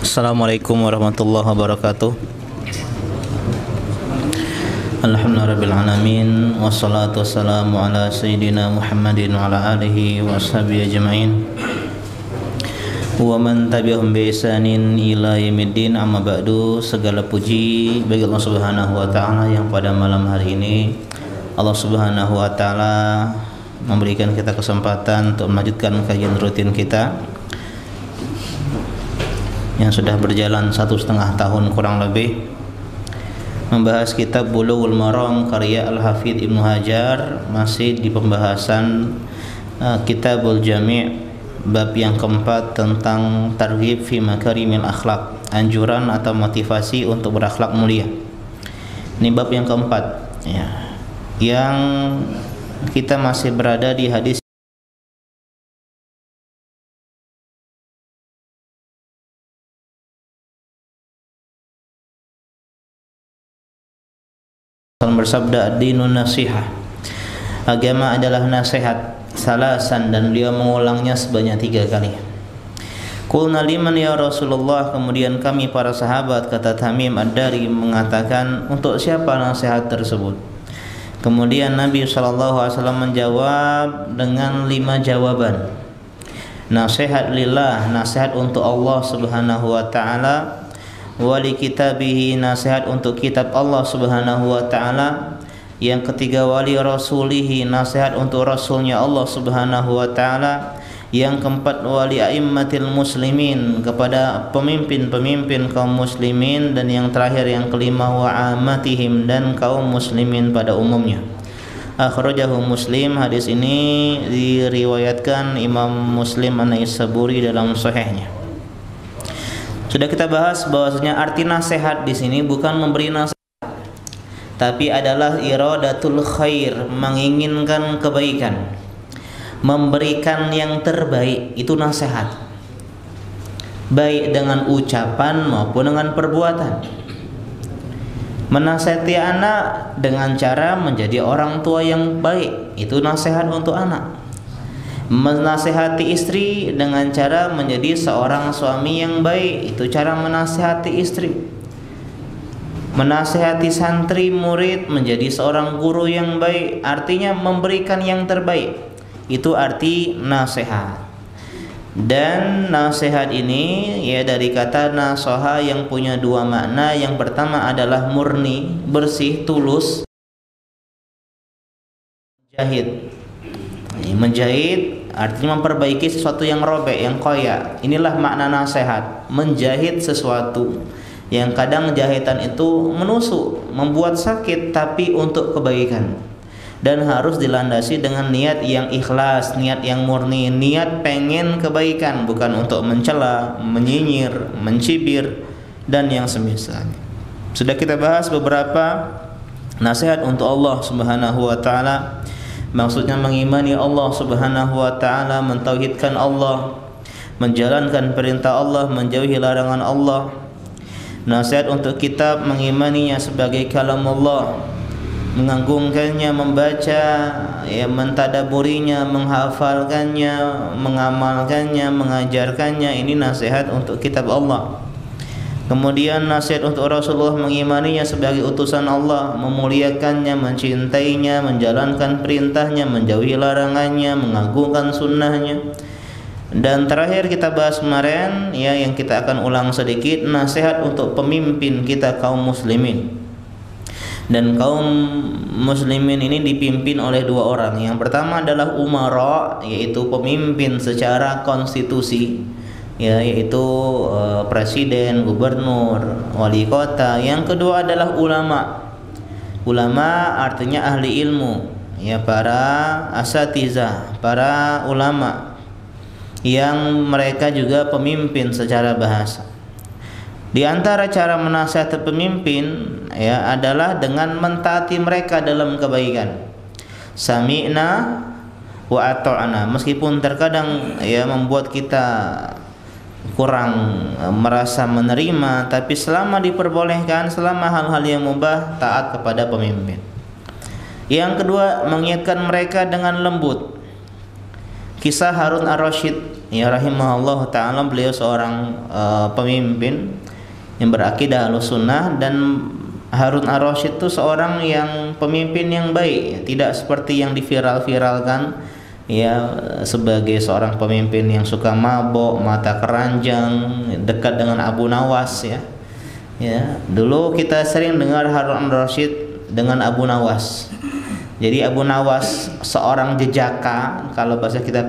Assalamualaikum warahmatullahi wabarakatuh. Alhamdulillahirabbil alamin wassalatu wassalamu ala sayyidina Muhammadin wa ala alihi washabihi ajmain wa man tabi'ahum bi ihsanin ila yaumiddin. Amma ba'du. Segala puji bagi Allah Subhanahu wa taala yang pada malam hari ini Allah Subhanahu wa taala memberikan kita kesempatan untuk melanjutkan kajian rutin kita yang sudah berjalan 1,5 tahun kurang lebih, membahas kitab Bulughul Maram karya Al-Hafidz Ibnu Hajar. Masih di pembahasan Kitabul Jami' bab yang keempat tentang targhib fi makarimil akhlak, anjuran atau motivasi untuk berakhlak mulia. Ini bab yang keempat ya, yang kita masih berada di hadis bersabda, ad-dinun nasihah, agama adalah nasihat, salasan, dan beliau mengulangnya sebanyak 3 kali. Qulna liman ya Rasulullah, kemudian kami para sahabat, kata Tamim ad-Dari mengatakan, untuk siapa nasihat tersebut? Kemudian Nabi SAW menjawab dengan 5 jawaban. Nasihat lillah, nasihat untuk Allah Subhanahu wa taala. Wali kitabihi, nasihat untuk kitab Allah Subhanahu wa taala. Yang ketiga, wali rasulihi, nasihat untuk rasulnya Allah Subhanahu wa taala. Yang keempat, wali a'immatil muslimin, kepada pemimpin-pemimpin kaum muslimin. Dan yang terakhir, yang kelima, wa amatihim, dan kaum muslimin pada umumnya. Akhrajahu Muslim. Hadis ini diriwayatkan Imam Muslim An-Naisaburi dalam sahihnya. Sudah kita bahas bahwasanya arti nasihat di sini bukan memberi nasihat, tapi adalah iradatul khair, menginginkan kebaikan, memberikan yang terbaik. Itu nasihat, baik dengan ucapan maupun dengan perbuatan. Menasihati anak dengan cara menjadi orang tua yang baik, itu nasihat untuk anak. Menasihati istri dengan cara menjadi seorang suami yang baik, itu cara menasihati istri. Menasihati santri murid menjadi seorang guru yang baik, artinya memberikan yang terbaik. Itu arti nasihat. Dan nasihat ini ya dari kata nasoha yang punya 2 makna. Yang pertama adalah murni, bersih, tulus. Menjahit artinya memperbaiki sesuatu yang robek, yang koyak. Inilah makna nasihat, menjahit sesuatu yang kadang jahitan itu menusuk, membuat sakit, tapi untuk kebaikan. Dan harus dilandasi dengan niat yang ikhlas, niat yang murni, niat pengen kebaikan, bukan untuk mencela, menyinyir, mencibir, dan yang semisalnya. Sudah kita bahas beberapa nasihat untuk Allah Subhanahu wa taala. Maksudnya mengimani Allah Subhanahu wa taala, mentauhidkan Allah, menjalankan perintah Allah, menjauhi larangan Allah. Nasihat untuk kitab, mengimaninya sebagai kalam Allah, mengagungkannya, membaca, ya, mentadaburinya, menghafalkannya, mengamalkannya, mengajarkannya. Ini nasihat untuk kitab Allah. Kemudian nasihat untuk Rasulullah, mengimaninya sebagai utusan Allah, memuliakannya, mencintainya, menjalankan perintahnya, menjauhi larangannya, mengagungkan sunnahnya. Dan terakhir kita bahas kemarin ya, yang kita akan ulang sedikit, nasihat untuk pemimpin kita kaum muslimin. Dan kaum muslimin ini dipimpin oleh 2 orang. Yang pertama adalah umara, yaitu pemimpin secara konstitusi, ya, yaitu presiden, gubernur, wali kota. Yang kedua adalah ulama. Ulama artinya ahli ilmu, ya, para asatizah, para ulama yang mereka juga pemimpin secara bahasa. Di antara cara menasihati pemimpin ya adalah dengan mentaati mereka dalam kebaikan. Sami'na wa ata'na, meskipun terkadang ya membuat kita kurang merasa menerima, tapi selama diperbolehkan, selama hal-hal yang mubah, taat kepada pemimpin. Yang kedua, mengingatkan mereka dengan lembut. kisah Harun ar-Rasyid, ya rahimahullah taala. Beliau seorang pemimpin yang berakidah Ahlussunnah, dan Harun ar-Rasyid itu seorang yang pemimpin yang baik, ya, tidak seperti yang diviral-viralkan, ya, sebagai seorang pemimpin yang suka mabok, mata keranjang, dekat dengan Abu Nawas, ya. Ya, dulu kita sering dengar Harun ar-Rasyid dengan Abu Nawas. Jadi Abu Nawas seorang jejaka, kalau bahasa kita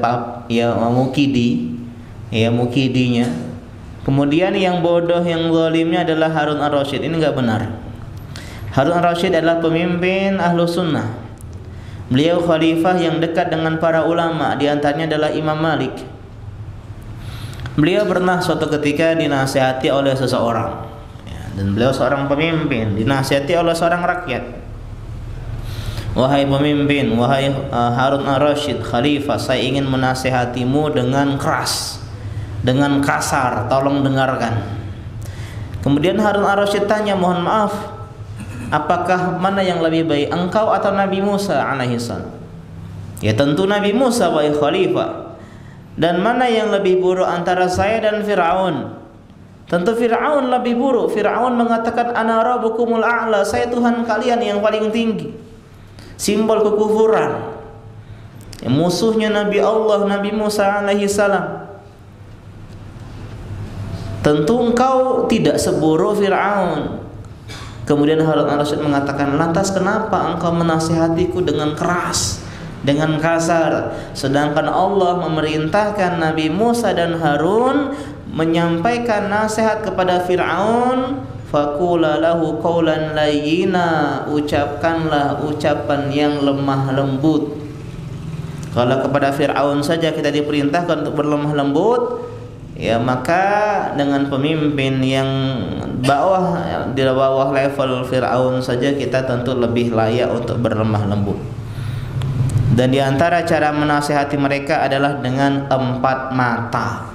ya mukidi, ya mukidinya. Kemudian yang bodoh, yang zalimnya adalah Harun ar-Rasyid. Ini enggak benar. Harun ar-Rasyid adalah pemimpin Ahlussunnah. Beliau khalifah yang dekat dengan para ulama, di antaranya adalah Imam Malik. Beliau pernah suatu ketika dinasihati oleh seseorang, ya, dan beliau seorang pemimpin, dinasihati oleh seorang rakyat. Wahai pemimpin, wahai Harun ar-Rasyid, khalifah, saya ingin menasihatimu dengan keras, dengan kasar, tolong dengarkan. Kemudian Harun ar-Rasyid tanya, mohon maaf, apakah mana yang lebih baik, engkau atau Nabi Musa alaihissalam? Ya tentu Nabi Musa, wahai khalifah. Dan mana yang lebih buruk antara saya dan Fir'aun? Tentu Fir'aun lebih buruk. Fir'aun mengatakan, ana rabbukumul a'la, saya Tuhan kalian yang paling tinggi. Simbol kekufuran, ya, musuhnya Nabi Allah, Nabi Musa alaihissalam. Tentu engkau tidak seburuk Fir'aun. Kemudian Harun ar-Rasyid mengatakan, lantas kenapa engkau menasihatiku dengan keras, dengan kasar, sedangkan Allah memerintahkan Nabi Musa dan Harun menyampaikan nasihat kepada Fir'aun, faqula lahu qawlan layyina, ucapkanlah ucapan yang lemah lembut. Kalau kepada Fir'aun saja kita diperintahkan untuk berlemah lembut, ya maka dengan pemimpin yang di bawah level Fir'aun saja kita tentu lebih layak untuk berlemah lembut. Dan di antara cara menasihati mereka adalah dengan empat mata,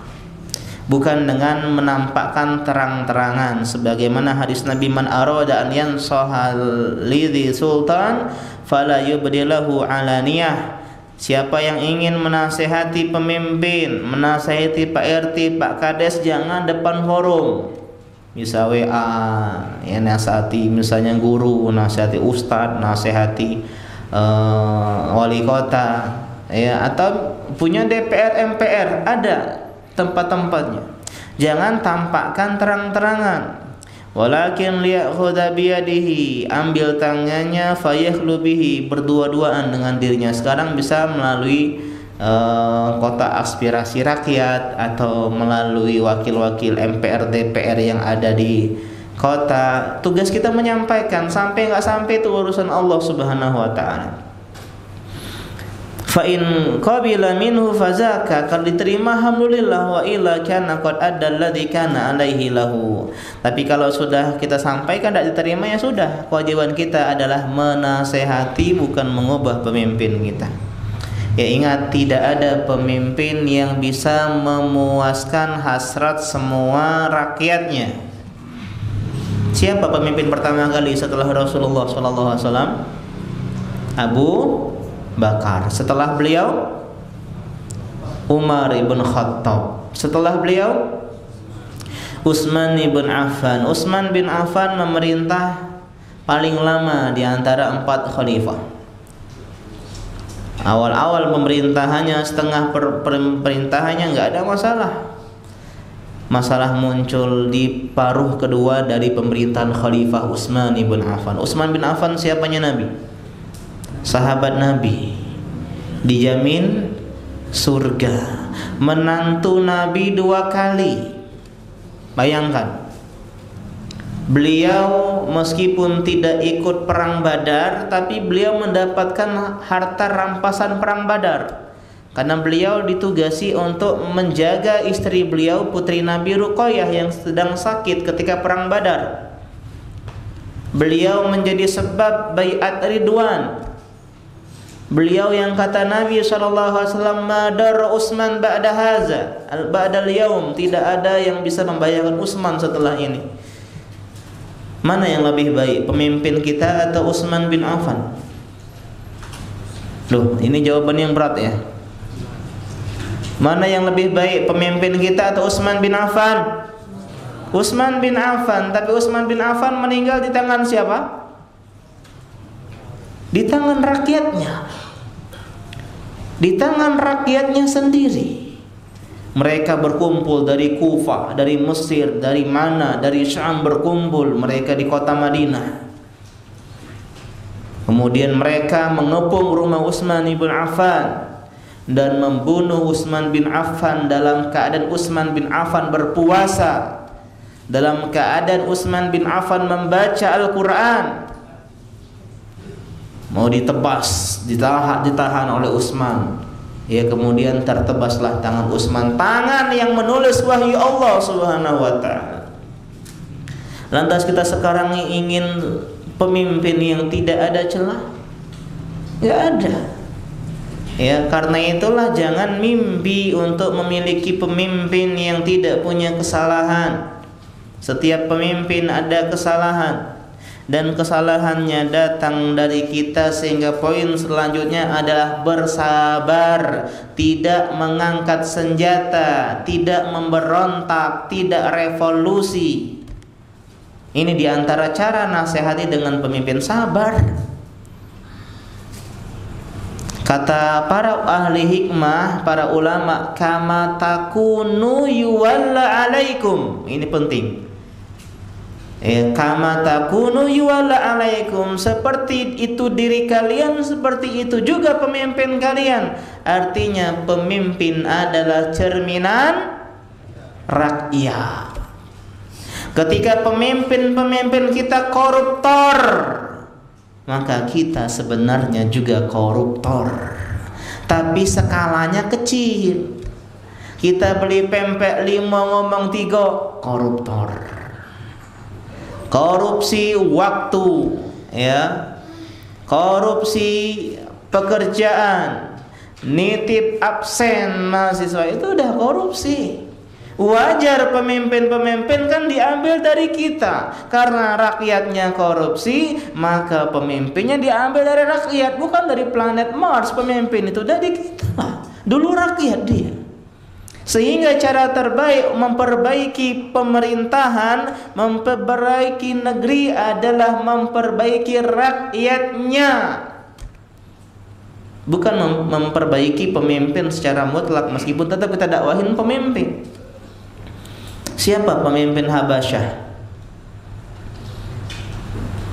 bukan dengan menampakkan terang-terangan, sebagaimana hadis Nabi, man arada an yansaha lidhi sultan fala yubdilahu alaniyah. Siapa yang ingin menasihati pemimpin, menasihati Pak RT, Pak Kades, jangan depan forum. Bisa WA, ya, nasihati misalnya guru, nasihati ustadz, nasihati wali kota, ya, atau punya DPR MPR, ada tempat-tempatnya. Jangan tampakkan terang-terangan. Walakin liya'khudha biyadihi, ambil tangannya, fayakhlu bihi, berdua-duaan dengan dirinya. Sekarang bisa melalui kotak aspirasi rakyat atau melalui wakil-wakil MPR DPR yang ada di kota. Tugas kita menyampaikan, sampai nggak sampai itu urusan Allah Subhanahu wa taala. Fa in qabila minhu fazaka, kalau diterima alhamdulillah, wa illa kana qad adda alladhi kana alaihi lahu. Tapi kalau sudah kita sampaikan tidak diterima, ya sudah, kewajiban kita adalah menasehati, bukan mengubah pemimpin kita. Ya ingat, tidak ada pemimpin yang bisa memuaskan hasrat semua rakyatnya. Siapa pemimpin pertama kali setelah Rasulullah SAW? Abu Bakar. Setelah beliau Umar ibn Khattab. Setelah beliau Utsman ibn Affan. Utsman bin Affan memerintah paling lama di antara 4 khalifah. Awal-awal pemerintahannya, setengah pemerintahannya nggak ada masalah. Masalah muncul di paruh kedua dari pemerintahan Khalifah Utsman ibn Affan. Utsman bin Affan siapanya Nabi? Sahabat Nabi, dijamin surga, menantu Nabi 2 kali. Bayangkan, beliau meskipun tidak ikut perang Badar, tapi beliau mendapatkan harta rampasan perang Badar, karena beliau ditugasi untuk menjaga istri beliau, putri Nabi Ruqayyah, yang sedang sakit ketika perang Badar. Beliau menjadi sebab baiat Ridwan. Beliau yang kata Nabi SAW, madar Utsman ba'da haza, ba'dal yaum, tidak ada yang bisa membayangkan Utsman setelah ini. Mana yang lebih baik, pemimpin kita atau Utsman bin Affan? Loh, ini jawaban yang berat ya. Mana yang lebih baik, pemimpin kita atau Utsman bin Affan? Utsman bin Affan. Tapi Utsman bin Affan meninggal di tangan siapa? Di tangan rakyatnya. Di tangan rakyatnya sendiri. Mereka berkumpul dari Kufah, dari Mesir, dari mana, dari Syam berkumpul mereka di kota Madinah. Kemudian mereka mengepung rumah Utsman bin Affan dan membunuh Utsman bin Affan dalam keadaan Utsman bin Affan berpuasa, dalam keadaan Utsman bin Affan membaca Al-Quran. Mau ditebas, ditahan oleh Utsman. Ya, kemudian tertebaslah tangan Utsman, tangan yang menulis wahyu Allah Subhanahu wa taala. Lantas kita sekarang ingin pemimpin yang tidak ada celah? Enggak ada. Ya, karena itulah jangan mimpi untuk memiliki pemimpin yang tidak punya kesalahan. Setiap pemimpin ada kesalahan dan kesalahannya datang dari kita, sehingga poin selanjutnya adalah bersabar, tidak mengangkat senjata, tidak memberontak, tidak revolusi. Ini diantara cara nasihati dengan pemimpin, sabar. Kata para ahli hikmah, para ulama, kama takunu yuwalla alaikum. Ini penting. Kama takunu yuwalla alaikum, seperti itu diri kalian, seperti itu juga pemimpin kalian. Artinya pemimpin adalah cerminan rakyat. Ketika pemimpin-pemimpin kita koruptor, maka kita sebenarnya juga koruptor, tapi skalanya kecil. Kita beli pempek 5 ngomong 3, koruptor. Korupsi waktu, ya, korupsi pekerjaan, nitip absen mahasiswa, itu udah korupsi. Wajar pemimpin-pemimpin kan diambil dari kita. Karena rakyatnya korupsi, maka pemimpinnya diambil dari rakyat, bukan dari planet Mars. Pemimpin itu dari kita, dulu rakyat dia. Sehingga cara terbaik memperbaiki pemerintahan, memperbaiki negeri adalah memperbaiki rakyatnya, bukan memperbaiki pemimpin secara mutlak, meskipun tetap kita dakwahin pemimpin. Siapa pemimpin Habasyah?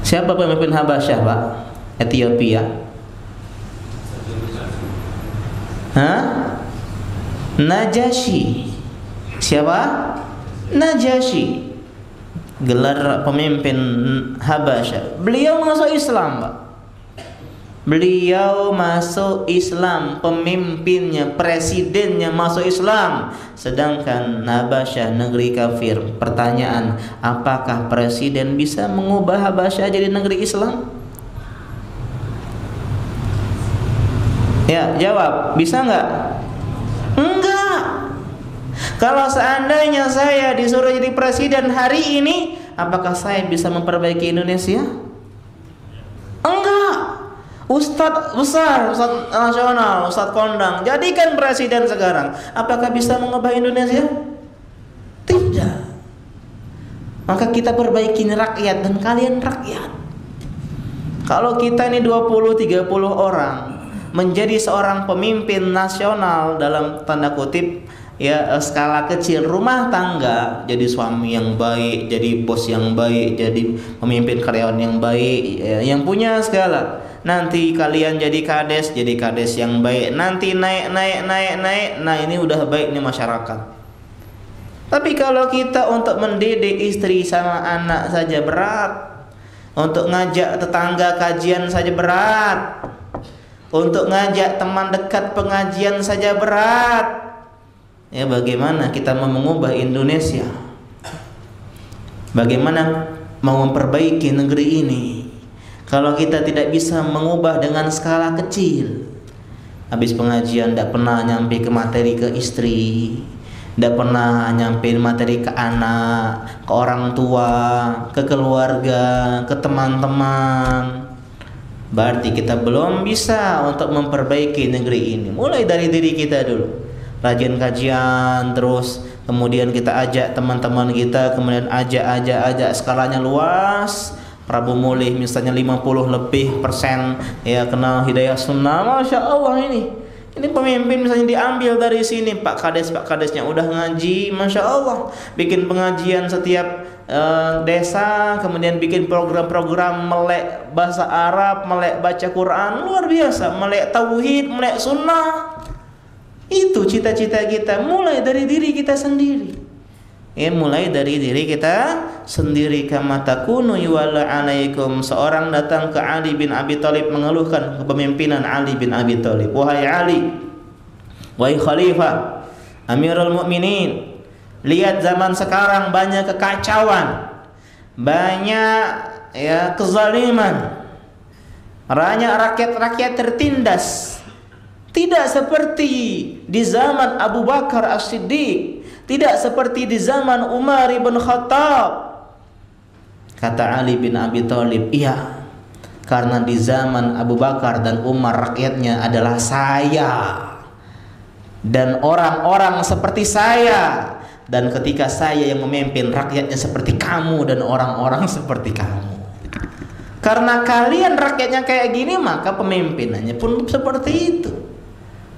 Siapa pemimpin Habasyah, Pak? Ethiopia? Hah? Najasyi. Siapa? Najasyi. Gelar pemimpin Habasyah. Beliau masuk Islam, Pak. Beliau masuk Islam, pemimpinnya, presidennya masuk Islam. Sedangkan Habasyah negeri kafir. Pertanyaan, apakah presiden bisa mengubah Habasyah jadi negeri Islam? Ya, jawab. Bisa nggak? Enggak. Kalau seandainya saya disuruh jadi presiden hari ini, apakah saya bisa memperbaiki Indonesia? Enggak. Ustadz besar, Ustadz nasional, Ustadz kondang, jadikan presiden sekarang, apakah bisa mengubah Indonesia? Tidak. Maka kita perbaiki rakyat, dan kalian rakyat. Kalau kita ini 20-30 orang menjadi seorang pemimpin nasional dalam tanda kutip, ya, skala kecil, rumah tangga, jadi suami yang baik, jadi bos yang baik, jadi pemimpin karyawan yang baik, ya, yang punya segala. Nanti kalian jadi kades yang baik, nanti naik. Nah, ini udah baik nih masyarakat. Tapi kalau kita untuk mendidik istri sama anak saja berat, untuk ngajak tetangga kajian saja berat, untuk ngajak teman dekat pengajian saja berat, ya bagaimana kita mau mengubah Indonesia? Bagaimana mau memperbaiki negeri ini kalau kita tidak bisa mengubah dengan skala kecil? Habis pengajian tidak pernah nyampe ke materi ke istri, tidak pernah nyampe materi ke anak, ke orang tua, ke keluarga, ke teman-teman. Berarti kita belum bisa untuk memperbaiki negeri ini. Mulai dari diri kita dulu. rajin kajian, terus kemudian kita ajak teman-teman kita, kemudian ajak skalanya luas. Prabu Mulih misalnya 50% ya kenal hidayah sunnah, masya Allah ini pemimpin misalnya diambil dari sini. Pak Kadesnya udah ngaji, masya Allah, bikin pengajian setiap desa, kemudian bikin program-program melek bahasa Arab, melek baca Quran, luar biasa, melek tauhid, melek sunnah. Itu cita-cita kita, mulai dari diri kita sendiri. Mulai dari diri kita sendiri. Kama takunu yuwalla alaikum. Seorang datang ke Ali bin Abi Thalib mengeluhkan kepemimpinan Ali bin Abi Thalib. Wahai Ali, wahai Khalifah, Amirul Mukminin, lihat zaman sekarang banyak kekacauan, banyak ya kezaliman, banyak rakyat tertindas. Tidak seperti di zaman Abu Bakar As-Siddiq, tidak seperti di zaman Umar ibn Khattab. Kata Ali bin Abi Thalib, iya, karena di zaman Abu Bakar dan Umar rakyatnya adalah saya dan orang-orang seperti saya, dan ketika saya yang memimpin rakyatnya seperti kamu dan orang-orang seperti kamu. Karena kalian rakyatnya kayak gini, maka pemimpinannya pun seperti itu.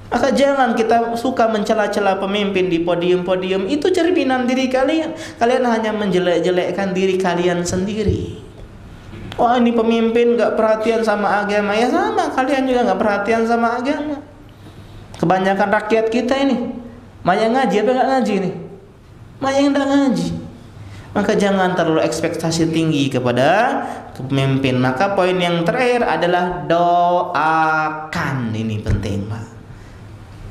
Maka jangan kita suka mencela-cela pemimpin di podium-podium. Itu cerminan diri kalian. Kalian hanya menjelek-jelekkan diri kalian sendiri. Wah, ini pemimpin gak perhatian sama agama. Ya sama, kalian juga gak perhatian sama agama. Kebanyakan rakyat kita ini banyak ngaji apa gak ngaji nih? Banyak yang gak ngaji. Maka jangan terlalu ekspektasi tinggi kepada pemimpin. Maka poin yang terakhir adalah doakan. Ini penting, Pak.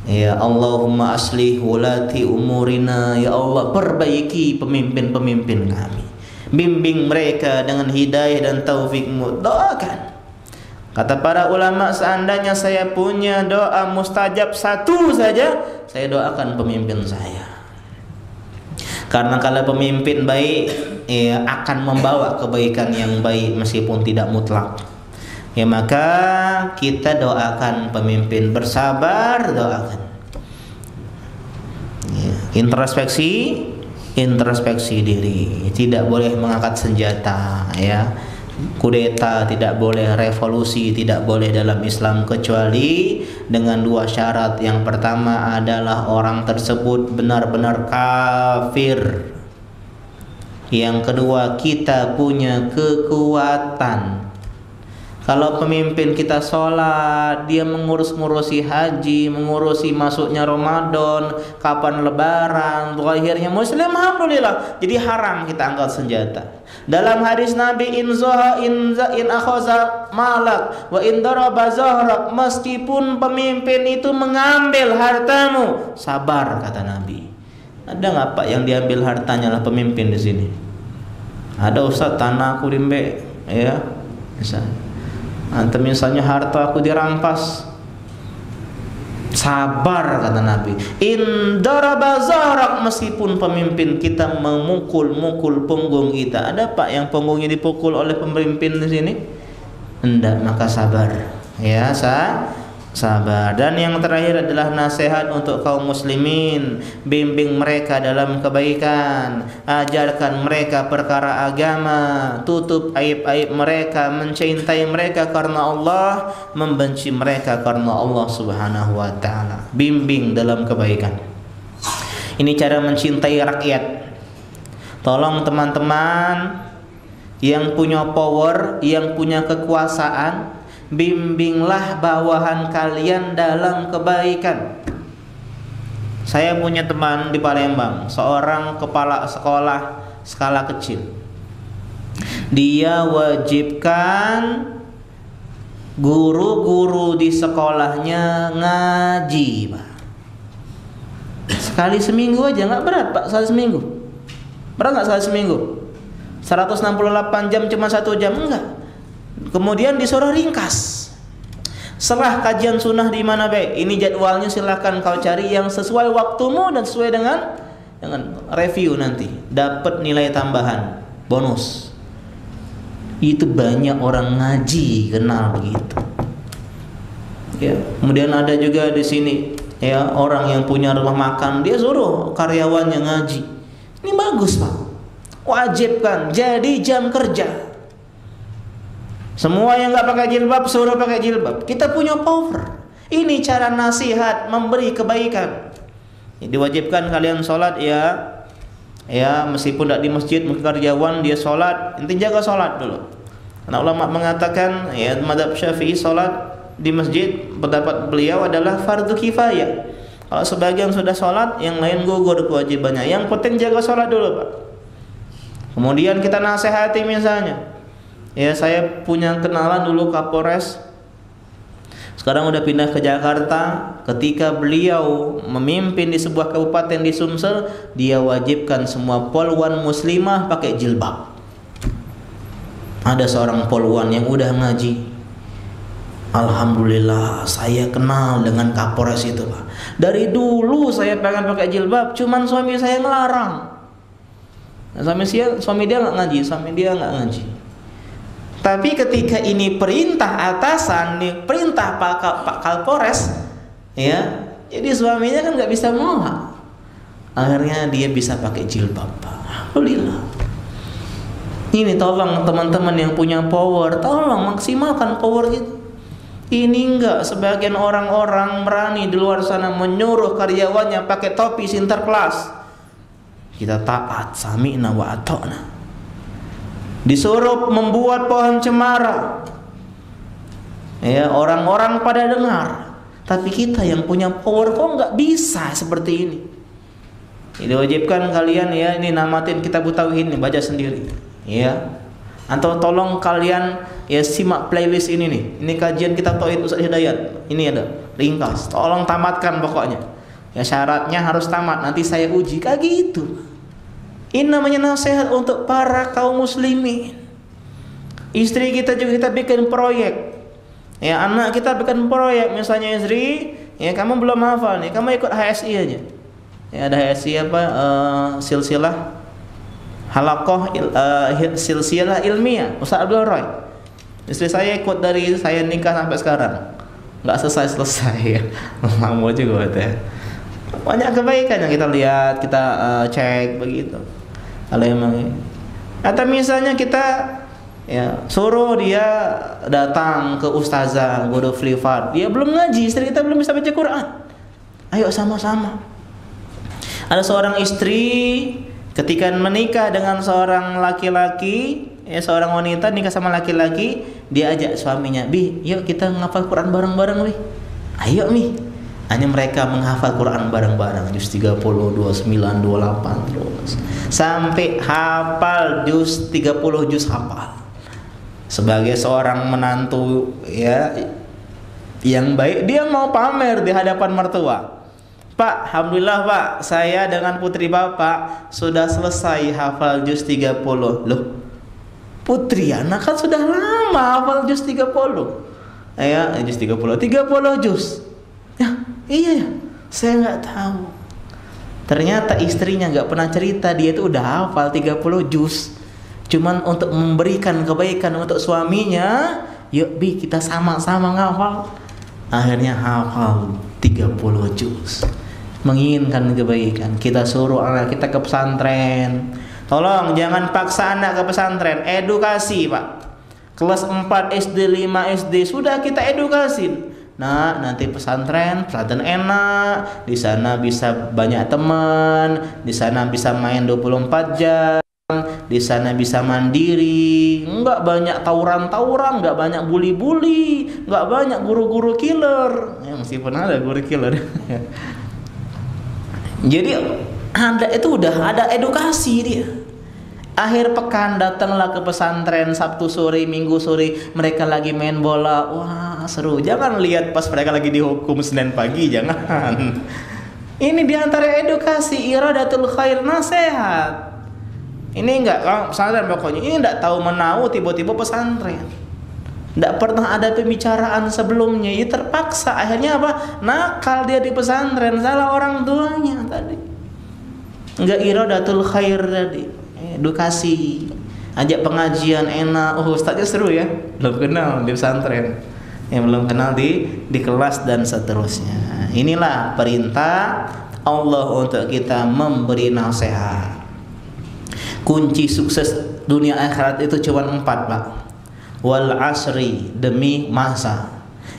Ya Allahumma aslih wulati umurina. Ya Allah, perbaiki pemimpin-pemimpin kami, bimbing mereka dengan hidayah dan taufikmu. Doakan. Kata para ulama, seandainya saya punya doa mustajab satu saja, saya doakan pemimpin saya. Karena kalau pemimpin baik, ya, akan membawa kebaikan yang baik meskipun tidak mutlak. Ya, maka kita doakan pemimpin, bersabar, doakan. Ya, introspeksi diri, tidak boleh mengangkat senjata, ya. Kudeta tidak boleh, revolusi tidak boleh dalam Islam kecuali dengan dua syarat. Yang pertama adalah orang tersebut benar-benar kafir. Yang kedua, kita punya kekuatan. Kalau pemimpin kita sholat, dia mengurus-ngurusi haji, mengurusi masuknya Ramadan, kapan lebaran, akhirnya muslim, alhamdulillah. Jadi haram kita angkat senjata. Dalam hadis Nabi, in akhaza malak wa in daraba zahrak, meskipun pemimpin itu mengambil hartamu, sabar, kata Nabi. Ada nggak Pak yang diambil hartanya lah pemimpin di sini? Ada, Ustaz, tanah aku dimbe, ya, misalnya harta aku dirampas, sabar, kata Nabi. In daraba zahrak, meskipun pemimpin kita memukul punggung kita. Ada Pak yang punggungnya dipukul oleh pemimpin di sini? Enggak, maka sabar. Ya, sabar. Dan yang terakhir adalah nasihat untuk kaum muslimin. Bimbing mereka dalam kebaikan, ajarkan mereka perkara agama, tutup aib-aib mereka, mencintai mereka karena Allah, membenci mereka karena Allah Subhanahu wa ta'ala. Bimbing dalam kebaikan. Ini cara mencintai rakyat. Tolong teman-teman yang punya power, yang punya kekuasaan, bimbinglah bawahan kalian dalam kebaikan. Saya punya teman di Palembang, seorang kepala sekolah skala kecil. Dia wajibkan guru-guru di sekolahnya ngaji, Pak. Sekali seminggu aja, nggak berat, Pak. Sekali seminggu. Berat nggak sekali seminggu? 168 jam cuma 1 jam, enggak. Kemudian disuruh ringkas. Setelah kajian sunnah di mana baik? Ini jadwalnya, silahkan kau cari yang sesuai waktumu dan sesuai dengan review nanti. Dapat nilai tambahan, bonus. Itu banyak orang ngaji kenal begitu. Ya, kemudian ada juga di sini Ya, orang yang punya rumah makan dia suruh karyawannya ngaji. Ini bagus Pak, wajibkan jadi jam kerja. Semua yang nggak pakai jilbab suruh pakai jilbab. Kita punya power. Ini cara nasihat memberi kebaikan. Diwajibkan kalian sholat ya meskipun tidak di masjid, mungkin karyawan dia sholat, inti jaga sholat dulu. Karena ulama mengatakan ya mazhab Syafi'i sholat di masjid pendapat beliau adalah fardu kifayah. Kalau sebagian sudah sholat, yang lain gugur kewajibannya. Yang penting jaga sholat dulu Pak. Kemudian kita nasihati misalnya, ya saya punya kenalan dulu Kapolres, sekarang udah pindah ke Jakarta. Ketika beliau memimpin di sebuah kabupaten di Sumsel, dia wajibkan semua polwan muslimah pakai jilbab. Ada seorang polwan yang udah ngaji. Alhamdulillah saya kenal dengan Kapolres itu Pak. Dari dulu saya pengen pakai jilbab, cuman suami saya ngelarang. Suami dia nggak ngaji, Tapi ketika ini perintah atasan, nih perintah Pak Kapolres, ya, jadi suaminya kan nggak bisa menolak. Akhirnya dia bisa pakai jilbab. Alhamdulillah. Ini tolong teman-teman yang punya power, tolong maksimalkan power itu. Ini enggak, sebagian orang-orang berani di luar sana menyuruh karyawannya pakai topi Sinterklas. Kita taat, sami'na wa ata'na. Disuruh membuat pohon cemara, ya orang-orang pada dengar, tapi kita yang punya power kok nggak bisa seperti ini. Ini wajibkan kalian ya, ini namatin kitab tauhid nih, baca sendiri ya, atau tolong kalian ya simak playlist ini nih, ini kajian kitab tauhid Ustaz Hidayat, ini ada ringkas, tolong tamatkan pokoknya ya, syaratnya harus tamat, nanti saya uji kayak gitu. Ini namanya nasihat untuk para kaum muslimin. Istri kita juga kita bikin proyek, ya anak kita bikin proyek, misalnya istri, ya kamu belum hafal nih, kamu ikut HSI aja. Ya ada HSI apa, silsilah halaqah silsilah ilmiah Ustaz Abdul Roy. Istri saya ikut dari saya nikah sampai sekarang, nggak selesai ya. Lama juga ya. Banyak kebaikan yang kita lihat, kita cek begitu. Kalau emang, atau misalnya kita ya suruh dia datang ke ustazah guru privat, dia belum ngaji, istri kita belum bisa baca Quran, ayo sama-sama. Ada seorang istri ketika menikah dengan seorang laki-laki, ya seorang wanita nikah sama laki-laki, dia ajak suaminya, "Bi, yuk kita ngafal Quran bareng-bareng, Bi." Ayo, Mi. Hanya mereka menghafal Quran bareng-bareng, juz 30, 29, 28 terus sampai hafal juz 30 juz hafal. Sebagai seorang menantu ya yang baik, dia mau pamer di hadapan mertua. "Pak, alhamdulillah Pak, saya dengan putri Bapak sudah selesai hafal juz 30. Loh, putri anak kan sudah lama hafal juz 30. Ya, juz 30 juz. Ya, iya ya, saya nggak tahu. Ternyata istrinya nggak pernah cerita dia itu udah hafal 30 juz. Cuman untuk memberikan kebaikan untuk suaminya, yuk Bi kita sama-sama ngafal. Akhirnya hafal 30 juz. Menginginkan kebaikan, kita suruh anak kita ke pesantren. Tolong jangan paksa anak ke pesantren, edukasi Pak. Kelas 4 SD, 5 SD sudah kita edukasi. Nah, nanti pesantren enak, di sana bisa banyak teman, di sana bisa main 24 jam, di sana bisa mandiri, enggak banyak tawuran-tawuran, enggak banyak bully-bully, enggak banyak guru-guru killer. Ya, meskipun ada guru killer. Jadi Anda itu udah ada edukasi dia. Akhir pekan datanglah ke pesantren, Sabtu sore, Minggu sore mereka lagi main bola. Wah, seru. Jangan lihat pas mereka lagi dihukum Senin pagi, jangan. Ini diantara edukasi, iradatul khair, nasihat. Ini enggak pesantren pokoknya. Ini enggak tahu menau tiba-tiba pesantren. Enggak pernah ada pembicaraan sebelumnya. Ya terpaksa. Akhirnya apa? Nakal dia di pesantren, salah orang tuanya tadi. Enggak iradatul khair tadi. Edukasi, ajak pengajian enak. Oh, ustaznya seru ya, belum kenal di pesantren, yang belum kenal di kelas dan seterusnya. Inilah perintah Allah untuk kita memberi nasihat. Kunci sukses dunia akhirat itu cuma 4, Pak. Wal asri, demi masa.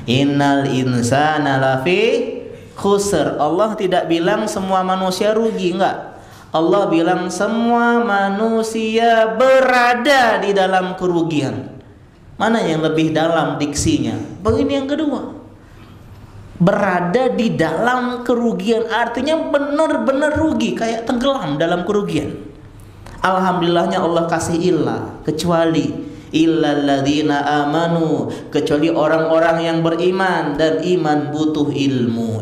Innal insana lafi khusr. Allah tidak bilang semua manusia rugi, enggak. Allah bilang semua manusia berada di dalam kerugian. Mana yang lebih dalam diksinya? Begini yang kedua. Berada di dalam kerugian, artinya benar-benar rugi, kayak tenggelam dalam kerugian. Alhamdulillahnya Allah kasih illah, kecuali illalladzina amanu, kecuali orang-orang yang beriman, dan iman butuh ilmu.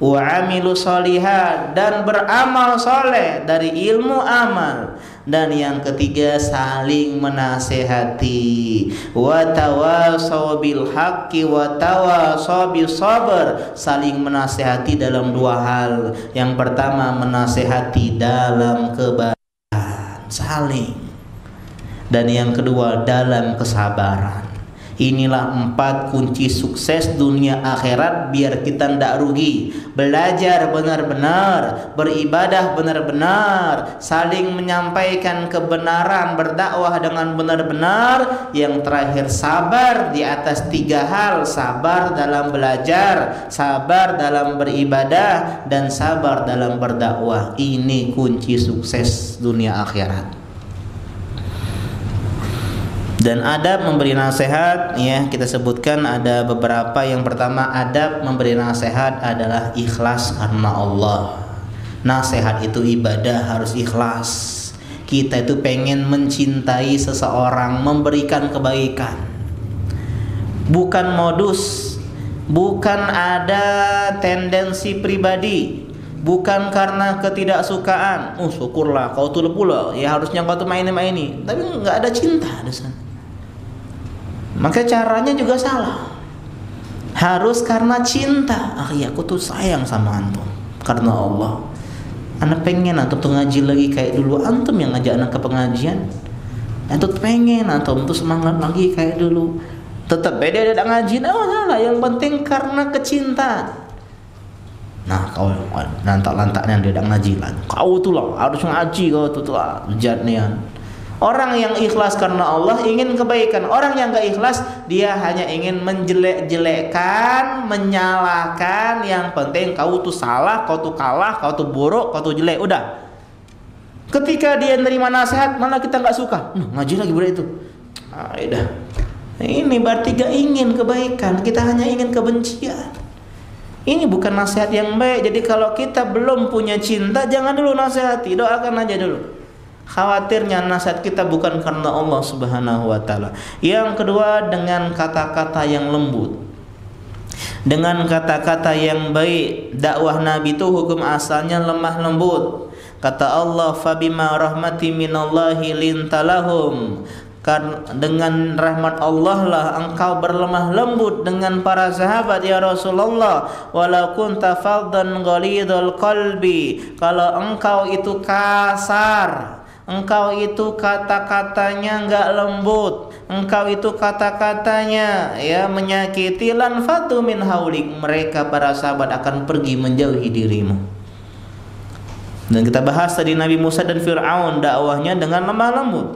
Wa amilu sholihat, dan beramal soleh, dari ilmu amal. Dan yang ketiga, saling menasehati. Wa tawasaw bil haqqi wa tawasaw bis sabr, saling menasehati dalam 2 hal. Yang pertama, menasehati dalam kebaikan, saling. Dan yang kedua, dalam kesabaran. Inilah 4 kunci sukses dunia akhirat biar kita tidak rugi. Belajar benar-benar, beribadah benar-benar, saling menyampaikan kebenaran, berdakwah dengan benar-benar. Yang terakhir, sabar di atas 3 hal. Sabar dalam belajar, sabar dalam beribadah, dan sabar dalam berdakwah. Ini kunci sukses dunia akhirat. Dan adab memberi nasihat, ya, kita sebutkan ada beberapa. Yang pertama, adab memberi nasihat adalah ikhlas karena Allah. Nasihat itu ibadah, harus ikhlas. Kita itu pengen mencintai seseorang, memberikan kebaikan, bukan modus, bukan ada tendensi pribadi, bukan karena ketidaksukaan. Syukurlah kau tuh pula, ya harusnya kau tuh main ini. Tapi nggak ada cinta di sana. Maka caranya juga salah. Harus karena cinta. Ya aku tuh sayang sama antum karena Allah. Anak pengen antum tuh ngaji lagi kayak dulu. Antum yang ngajak anak ke pengajian. Antum pengen antum tuh semangat lagi kayak dulu. Tetap beda dia ngaji. Salah. Yang penting karena kecintaan. Nah, kau lantak-lantaknya dia ngaji lagi. Kau tuh lah harus ngaji, kau tuh lah jatnian. Orang yang ikhlas karena Allah ingin kebaikan. Orang yang gak ikhlas, dia hanya ingin menjelek-jelekkan, menyalahkan. Yang penting kau tuh salah, kau tuh kalah, kau tuh buruk, kau tuh jelek. Udah. Ketika dia nerima nasihat, malah kita gak suka. Ngaji lagi bro itu. Udah. Ini berarti gak ingin kebaikan. Kita hanya ingin kebencian. Ini bukan nasihat yang baik. Jadi kalau kita belum punya cinta, jangan dulu nasihati. Doakan aja dulu. Khawatirnya nasihat kita bukan karena Allah Subhanahu wa ta'ala. Yang kedua, dengan kata-kata yang lembut, dengan kata-kata yang baik. Dakwah Nabi itu hukum asalnya lemah lembut. Kata Allah, fabima rahmati minallahi lintalahum, dengan rahmat Allah lah engkau berlemah lembut dengan para sahabat ya Rasulullah. Walau kunta faddan ghalidul qalbi, kalau engkau itu kasar, engkau itu kata-katanya enggak lembut, engkau itu kata-katanya ya menyakiti, lan fatu min haulik, mereka para sahabat akan pergi menjauhi dirimu. Dan kita bahas tadi Nabi Musa dan Fir'aun, dakwahnya dengan lemah lembut.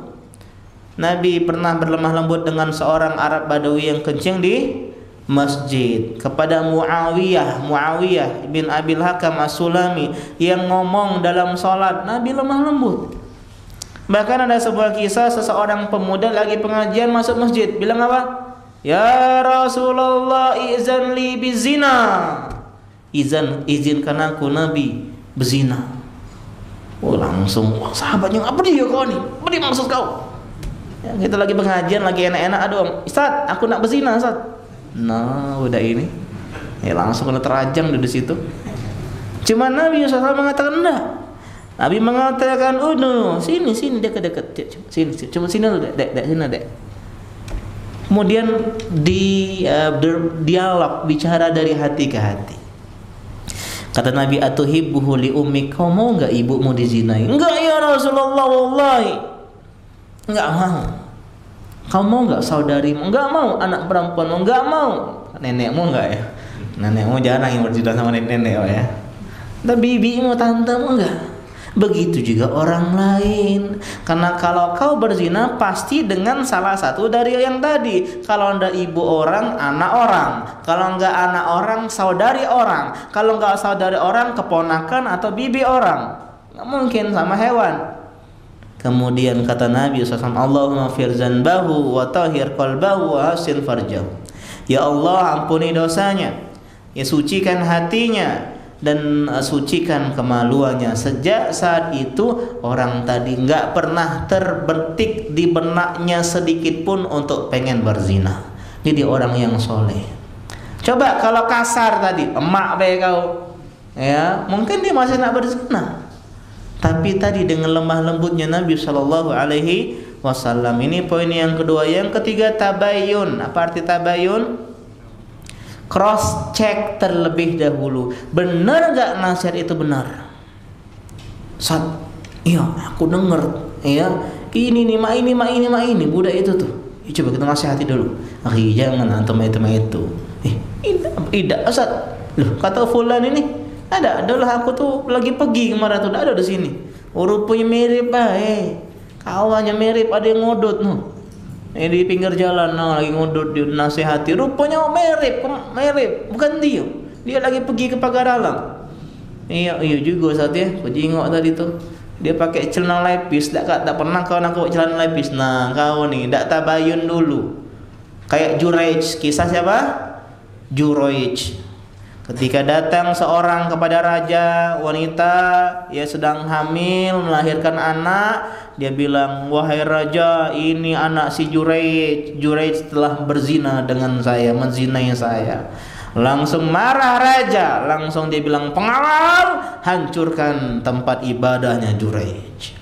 Nabi pernah berlemah lembut dengan seorang Arab Badawi yang kencing di masjid. Kepada Muawiyah bin Abil Hakam As-Sulami yang ngomong dalam salat, Nabi lemah lembut. Bahkan ada sebuah kisah, seseorang pemuda lagi pengajian masuk masjid, bilang apa? Ya Rasulullah, izan li bizina. Izinkan aku Nabi berzina. Langsung sahabatnya, apa dia kau nih? Apa dia maksud kau? Ya, kita lagi pengajian, lagi enak-enak, aduh Ustaz, aku nak berzina Ustaz. Nah, udah ini. Ya langsung kena terajang di situ. Cuma Nabi SAW mengatakan enggak. Nabi mengatakan, no, sini dekat, sini, cuma sini dek, sini dek. Kemudian dialog, bicara dari hati ke hati. Kata Nabi, atuhibbuhu li ummik, kau mau enggak ibumu dizinai? Enggak ya Rasulullah, wallahi. Enggak mau. Kau mau enggak saudarimu? Enggak mau. Anak perempuanmu? Enggak mau. Nenekmu enggak ya? Nenekmu jarang yang berzina sama nenek oh ya. Tapi bibimu, tantemu enggak. Begitu juga orang lain. Karena kalau kau berzina pasti dengan salah satu dari yang tadi. Kalau enggak ibu orang, anak orang. Kalau enggak anak orang, saudari orang. Kalau enggak saudari orang, keponakan atau bibi orang. Nggak mungkin sama hewan. Kemudian kata Nabi SAW, Allahumma fir zanbahu wa tahhir qalbahu wa hasin farjahu. Ya Allah, ampuni dosanya, ya sucikan hatinya, dan sucikan kemaluannya. Sejak saat itu orang tadi nggak pernah terbetik di benaknya sedikit pun untuk pengen berzina. Jadi orang yang soleh. Coba kalau kasar tadi, emak be kau, ya mungkin dia masih nak berzina. Tapi tadi dengan lemah lembutnya Nabi Shallallahu Alaihi Wasallam. Ini poin yang kedua. Yang ketiga, tabayun. Apa arti tabayun? Cross check terlebih dahulu. Benar gak nasihat itu benar? Iya aku denger, ya ini nih mak ini budak itu tuh. Coba kita nasihati dulu. Jangan antum itu. Tidak Ustaz. Loh, kata fulan ini adalah aku tuh lagi pergi kemarin tuh, ada di sini. Rupanya mirip kawannya mirip, ada yang ngodot di pinggir jalan lagi ngodot, di nasihati. Rupanya mirip, bukan dia lagi pergi ke pagar alam. Iya juga Ustaz ya. Aku jengok tadi tuh dia pakai celana lepis. Tak pernah kau nak pakai celana lepis. Nah kau nih tak tabayun dulu. Kayak Juraij, kisah siapa? Juraij. Ketika datang seorang kepada raja, wanita ya sedang hamil melahirkan anak, dia bilang, wahai raja, ini anak si Juraij. Juraij telah berzina dengan saya, menzinai saya. Langsung marah raja, langsung dia bilang, pengawal, hancurkan tempat ibadahnya Juraij.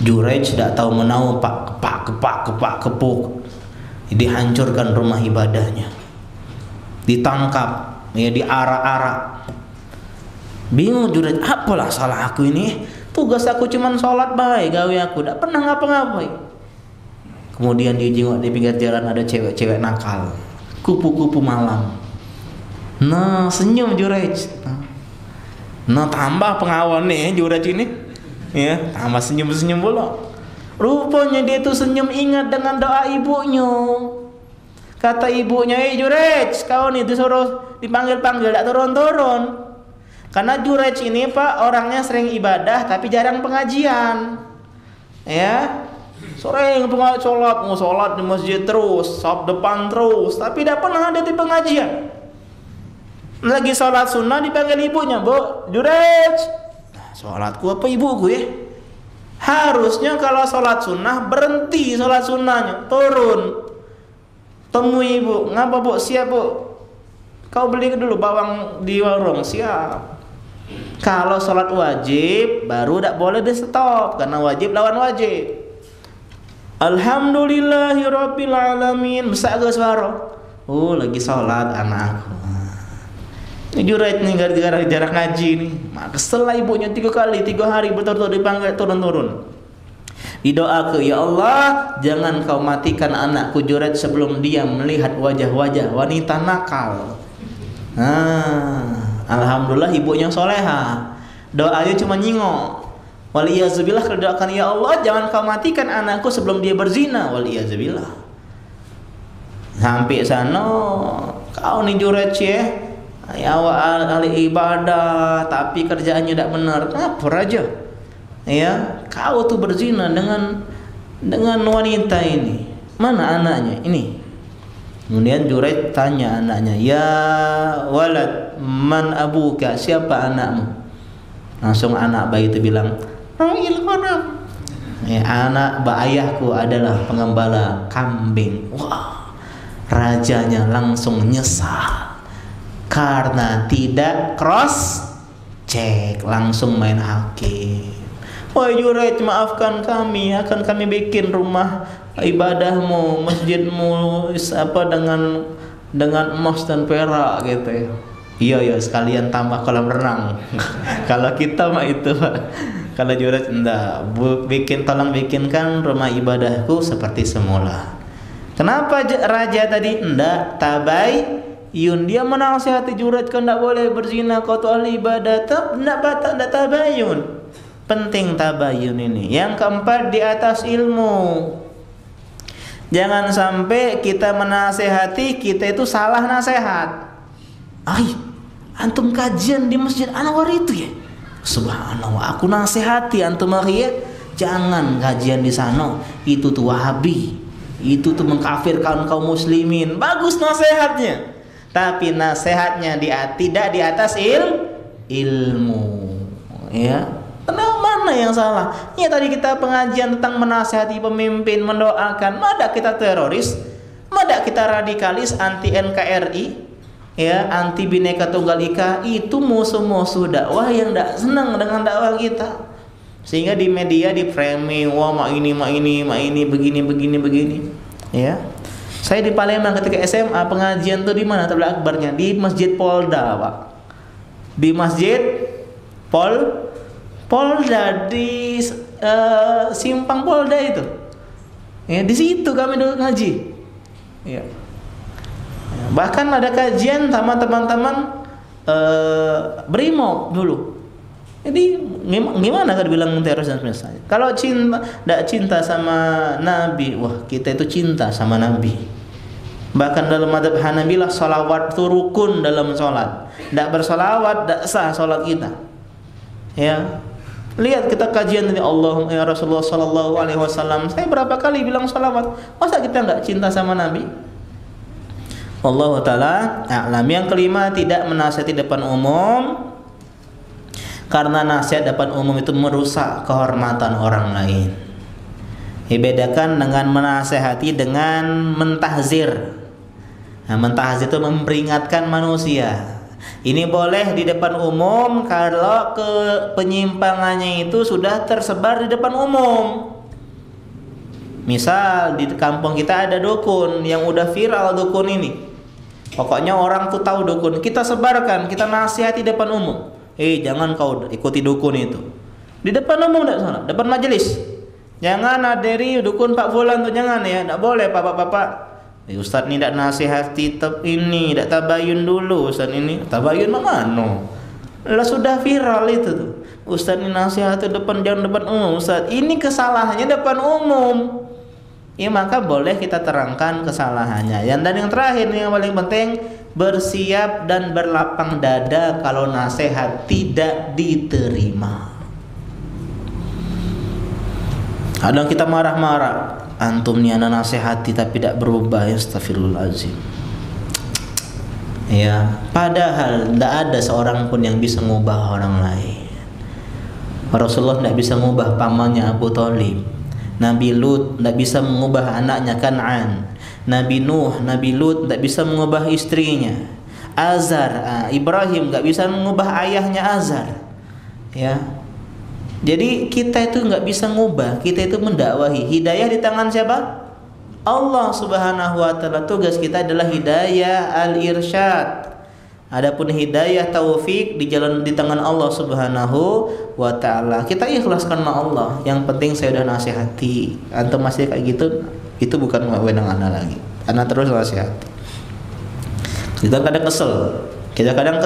Juraij tidak tahu menahu, kepak kepuk. Dihancurkan rumah ibadahnya. Ditangkap, ya diarak-arak. Bingung Juraij, apalah salah aku ini? Tugas aku cuma sholat baik, gawe aku tidak pernah ngapa-ngapain. Kemudian dia jengok di pinggir jalan ada cewek-cewek nakal, kupu-kupu malam. Nah senyum Juraij. Nah tambah pengawal nih Juraij ini, ya tambah senyum-senyum pula. Rupanya dia tuh senyum ingat dengan doa ibunya. Kata ibunya, Juraij, kau nih disuruh dipanggil-panggil, tak turun-turun. Karena Juraij ini Pak orangnya sering ibadah tapi jarang pengajian. Ya, sering sholat di masjid terus, saf depan terus, tapi tidak pernah ada di pengajian. Lagi sholat sunnah dipanggil ibunya, Bu, Juraij. Sholatku apa ibuku ya? Harusnya kalau sholat sunnah berhenti sholat sunnahnya, turun. Temui ibu, ngapa Bu? Siap Bu, kau beli dulu bawang di warung. Siap. Kalau sholat wajib baru tidak boleh di stop, karena wajib lawan wajib. Alhamdulillahirabbil alamin. Besar ke suara? Oh lagi sholat anakku. Ini Juraij nih gara-gara jarang ngaji nih. Maka setelah ibunya 3 hari berturut-turut dipanggil turun-turun. Didoa ke, ya Allah, jangan kau matikan anakku Juraij sebelum dia melihat wajah-wajah wanita nakal. Alhamdulillah ibunya soleha. Doanya cuma nyingok. Waliyazubillah, kalau doakan, ya Allah, jangan kau matikan anakku sebelum dia berzina. Waliyazubillah. Sampai sana, kau nih Juraij ya ahli ibadah, tapi kerjaannya tidak benar. Apa raja? Ya, kau tuh berzina dengan wanita ini. Mana anaknya? Ini. Kemudian Juraij tanya anaknya, ya walad, man abuka? Siapa anakmu? Langsung anak bayi itu bilang, ya, anak ayahku adalah pengembala kambing. Wah, rajanya langsung nyesal karena tidak cross check, langsung main hakim. Wahai Juraij, maafkan kami, akan kami bikin rumah ibadahmu, masjidmu dengan emas dan perak gitu ya. Iya sekalian tambah kolam renang. Kalau kita mah itu Pak. Kalau Juraij enggak, tolong bikinkan rumah ibadahku seperti semula. Kenapa raja tadi enggak tabayun. Dia menasihati Juraij kau tidak boleh berzina, kau tu ahli ibadah, tidak tabayun. Penting tabayun ini. Yang keempat, di atas ilmu. Jangan sampai kita menasehati, kita itu salah nasihat. Antum kajian di Masjid Anwar itu ya? Subhanallah, aku nasihati antum ya. Jangan kajian di sana. Itu tuh Wahabi. Itu tuh mengkafirkan kaum muslimin. Bagus nasihatnya. Tapi nasihatnya tidak di atas ilmu. Ya. Kenapa mana yang salah? Ya tadi kita pengajian tentang menasihati pemimpin, mendoakan. Mada kita teroris? Mada kita radikalis anti NKRI? Ya, anti Bhinneka Tunggal Ika. Itu musuh-musuh dakwah yang tidak senang dengan dakwah kita. Sehingga di media di framing, wah mak ini begini. Ya. Saya di Palembang ketika SMA pengajian tuh di mana tabligh akbarnya? Di Masjid Polda, Pak. Di Masjid Polda di Simpang Polda itu. Ya, di situ kami dulu ngaji. Ya. Bahkan ada kajian sama teman-teman Brimob dulu. Jadi gimana kalau bilang teroris dan sebagainya? Kalau tidak cinta sama Nabi, wah kita itu cinta sama Nabi. Bahkan dalam mazhab Hanabilah salawat itu rukun dalam sholat. Tidak bersalawat tidak sah sholat kita. Ya, lihat kita kajian tadi Allahumma ya Rasulullah sallallahu alaihi wasallam. Saya berapa kali bilang salawat. Masa kita nggak cinta sama Nabi? Wallahu taala a'lam. Yang kelima, tidak menasihati depan umum. Karena nasihat depan umum itu merusak kehormatan orang lain. Dibedakan dengan menasehati dengan mentahzir. Nah, mentahzir itu memperingatkan manusia. Ini boleh di depan umum kalau penyimpangannya itu sudah tersebar di depan umum. Misal di kampung kita ada dukun yang udah viral dukun ini. Pokoknya orang tuh tahu dukun, kita sebarkan, kita nasihati depan umum. Jangan kau ikuti dukun itu. Di depan umum tidak salah, depan majelis. Jangan aderi dukun Pak Fulan tuh, jangan ya, tidak boleh bapak-bapak. Ustaz ini tidak nasihati ini, tidak tabayun dulu. Ustaz ini tabayun mana? Lah sudah viral itu tuh. Ustaz ini nasihati jangan depan umum. Ustaz ini kesalahannya depan umum. Ya maka boleh kita terangkan kesalahannya. Dan yang terakhir yang paling penting, bersiap dan berlapang dada kalau nasihat tidak diterima. Kadang kita marah-marah, antum nih anak nasihati tapi tidak berubah, ya astagfirullahaladzim. Ya, padahal tidak ada seorang pun yang bisa mengubah orang lain. Rasulullah tidak bisa mengubah pamannya Abu Thalib. Nabi Lut tidak bisa mengubah anaknya Kan'an. Nabi Nuh, Nabi Lut tidak bisa mengubah istrinya Azar. Ibrahim tidak bisa mengubah ayahnya Azar. Ya. Jadi kita itu nggak bisa mengubah, kita itu mendakwahi. Hidayah di tangan siapa? Allah Subhanahu wa taala. Tugas kita adalah hidayah al-irsyad. Adapun hidayah taufik di tangan Allah Subhanahu wa taala. Kita ikhlas karena Allah. Yang penting saya udah nasihati. Antum masih kayak gitu, itu bukan wewenang ana lagi. Ana terus nasihati. Kita kadang kesel. Kita kadang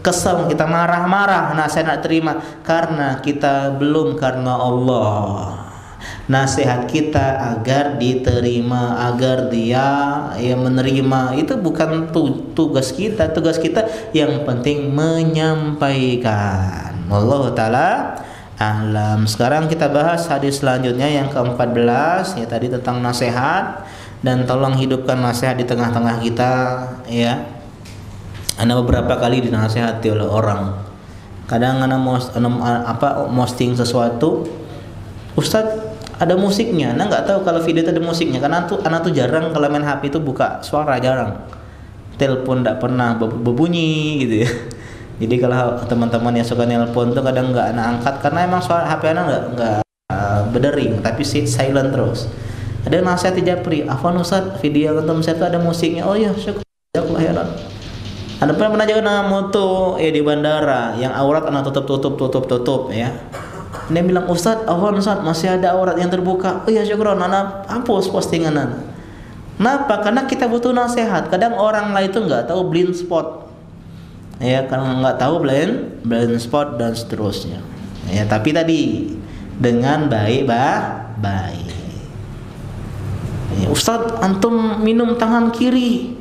kesel, kita marah-marah, nasihat tidak terima karena kita belum karena Allah. Nasihat kita agar diterima, agar dia menerima, itu bukan tugas kita. Tugas kita yang penting menyampaikan. Wallahu taala a'lam. Sekarang kita bahas hadis selanjutnya yang ke-14, ya tadi tentang nasihat, dan tolong hidupkan nasihat di tengah-tengah kita, ya. Ana beberapa kali dinasihati oleh orang. Kadang ana posting sesuatu, Ustadz ada musiknya. Ana nggak tahu kalau video itu ada musiknya, karena ana tuh jarang kalau main HP itu buka suara, jarang. Telepon tidak pernah berbunyi gitu ya. Jadi kalau teman-teman yang suka nelpon tuh kadang nggak ana angkat karena emang suara HP ana nggak berdering, tapi silent terus. Ada nasihat di Japri, "Afwan Ustadz, video antum saya tuh ada musiknya." Oh ya, syukur. Jazakallahu khairan. Ada pernah jaga moto di bandara yang aurat anak tutup ya. Dia bilang, "Ustaz, afwan Ustaz, masih ada aurat yang terbuka." "Oh ya, syukron, anak hapus postingan anak." Kenapa? Karena kita butuh nasihat. Kadang orang lain itu nggak tahu blind spot, ya, karena nggak tahu blind spot dan seterusnya. Ya, tapi tadi dengan baik. Ya, Ustadz, antum minum tangan kiri.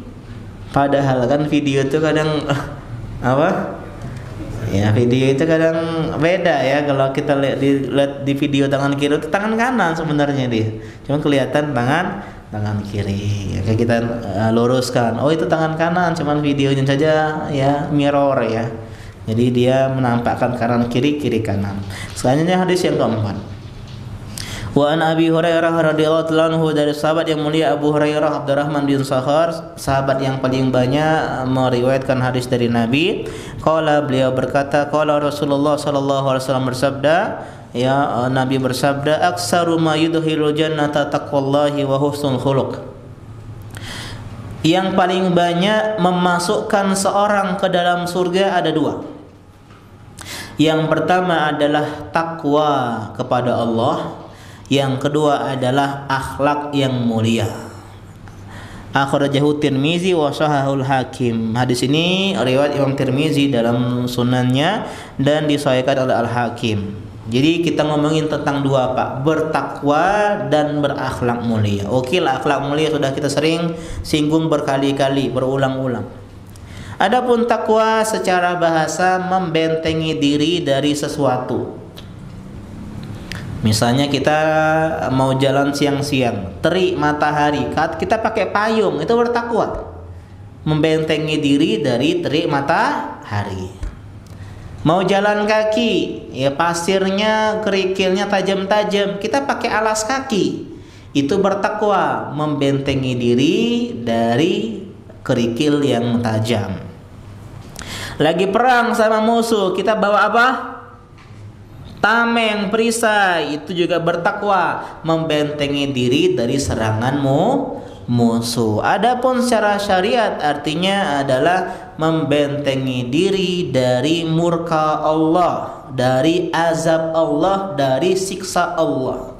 Padahal kan video itu kadang apa? Ya, video itu kadang beda ya. Kalau kita lihat di video tangan kiri itu tangan kanan sebenarnya dia. Cuma kelihatan tangan kiri. Kayak kita luruskan. Oh, itu tangan kanan, cuman videonya saja ya mirror ya. Jadi dia menampakkan kanan kiri kanan. Selanjutnya hadis yang keempat. Wa an Abi Hurairah radhiyallahu anhu, dari sahabat yang mulia Abu Hurairah Abdurrahman bin Sakhar, sahabat yang paling banyak meriwayatkan hadis dari Nabi. Qala, beliau berkata, qala Rasulullah sallallahu alaihi wasallam bersabda, ya, Nabi bersabda, aksaru ma yudkhilul jannata taqwallahi wa husnul khuluq. Yang paling banyak memasukkan seorang ke dalam surga ada dua. Yang pertama adalah takwa kepada Allah. Yang kedua adalah akhlak yang mulia. Akhrajahu Tirmizi wa sahahul Hakim. Hadis ini riwayat Imam Tirmizi dalam sunannya dan disahihkan oleh Al-Hakim. Jadi kita ngomongin tentang dua, Pak, bertakwa dan berakhlak mulia. Oke lah, akhlak mulia sudah kita sering singgung berkali-kali, berulang-ulang. Adapun takwa secara bahasa membentengi diri dari sesuatu. Misalnya kita mau jalan siang-siang, terik matahari, kita pakai payung, itu bertakwa. Membentengi diri dari terik matahari. Mau jalan kaki, ya pasirnya, kerikilnya tajam-tajam, kita pakai alas kaki. Itu bertakwa, membentengi diri dari kerikil yang tajam. Lagi perang sama musuh, kita bawa apa? Tameng, perisai. Itu juga bertakwa, membentengi diri dari serangan musuh. Adapun secara syariat artinya adalah membentengi diri dari murka Allah, dari azab Allah, dari siksa Allah.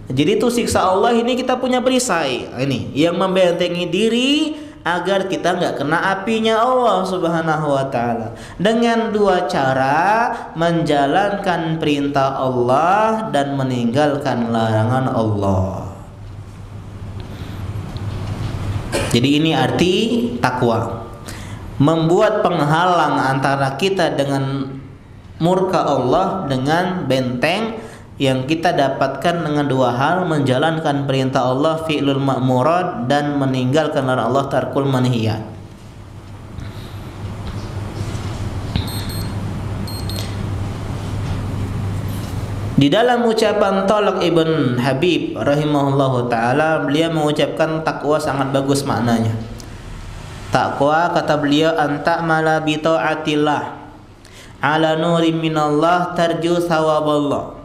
Jadi itu siksa Allah ini kita punya perisai. Ini yang membentengi diri agar kita nggak kena apinya Allah Subhanahu wa ta'ala, dengan dua cara: menjalankan perintah Allah dan meninggalkan larangan Allah. Jadi ini arti takwa, membuat penghalang antara kita dengan murka Allah dengan benteng yang kita dapatkan dengan dua hal: menjalankan perintah Allah, fi'lul ma'murat, dan meninggalkan larangan Allah, tarkul manhiyat. Di dalam ucapan Talq ibn Habib rahimahullahu ta'ala, beliau mengucapkan takwa sangat bagus maknanya. Takwa, kata beliau, anta'mala bi ta'atillah ala nurim minallah tarju thawaballah.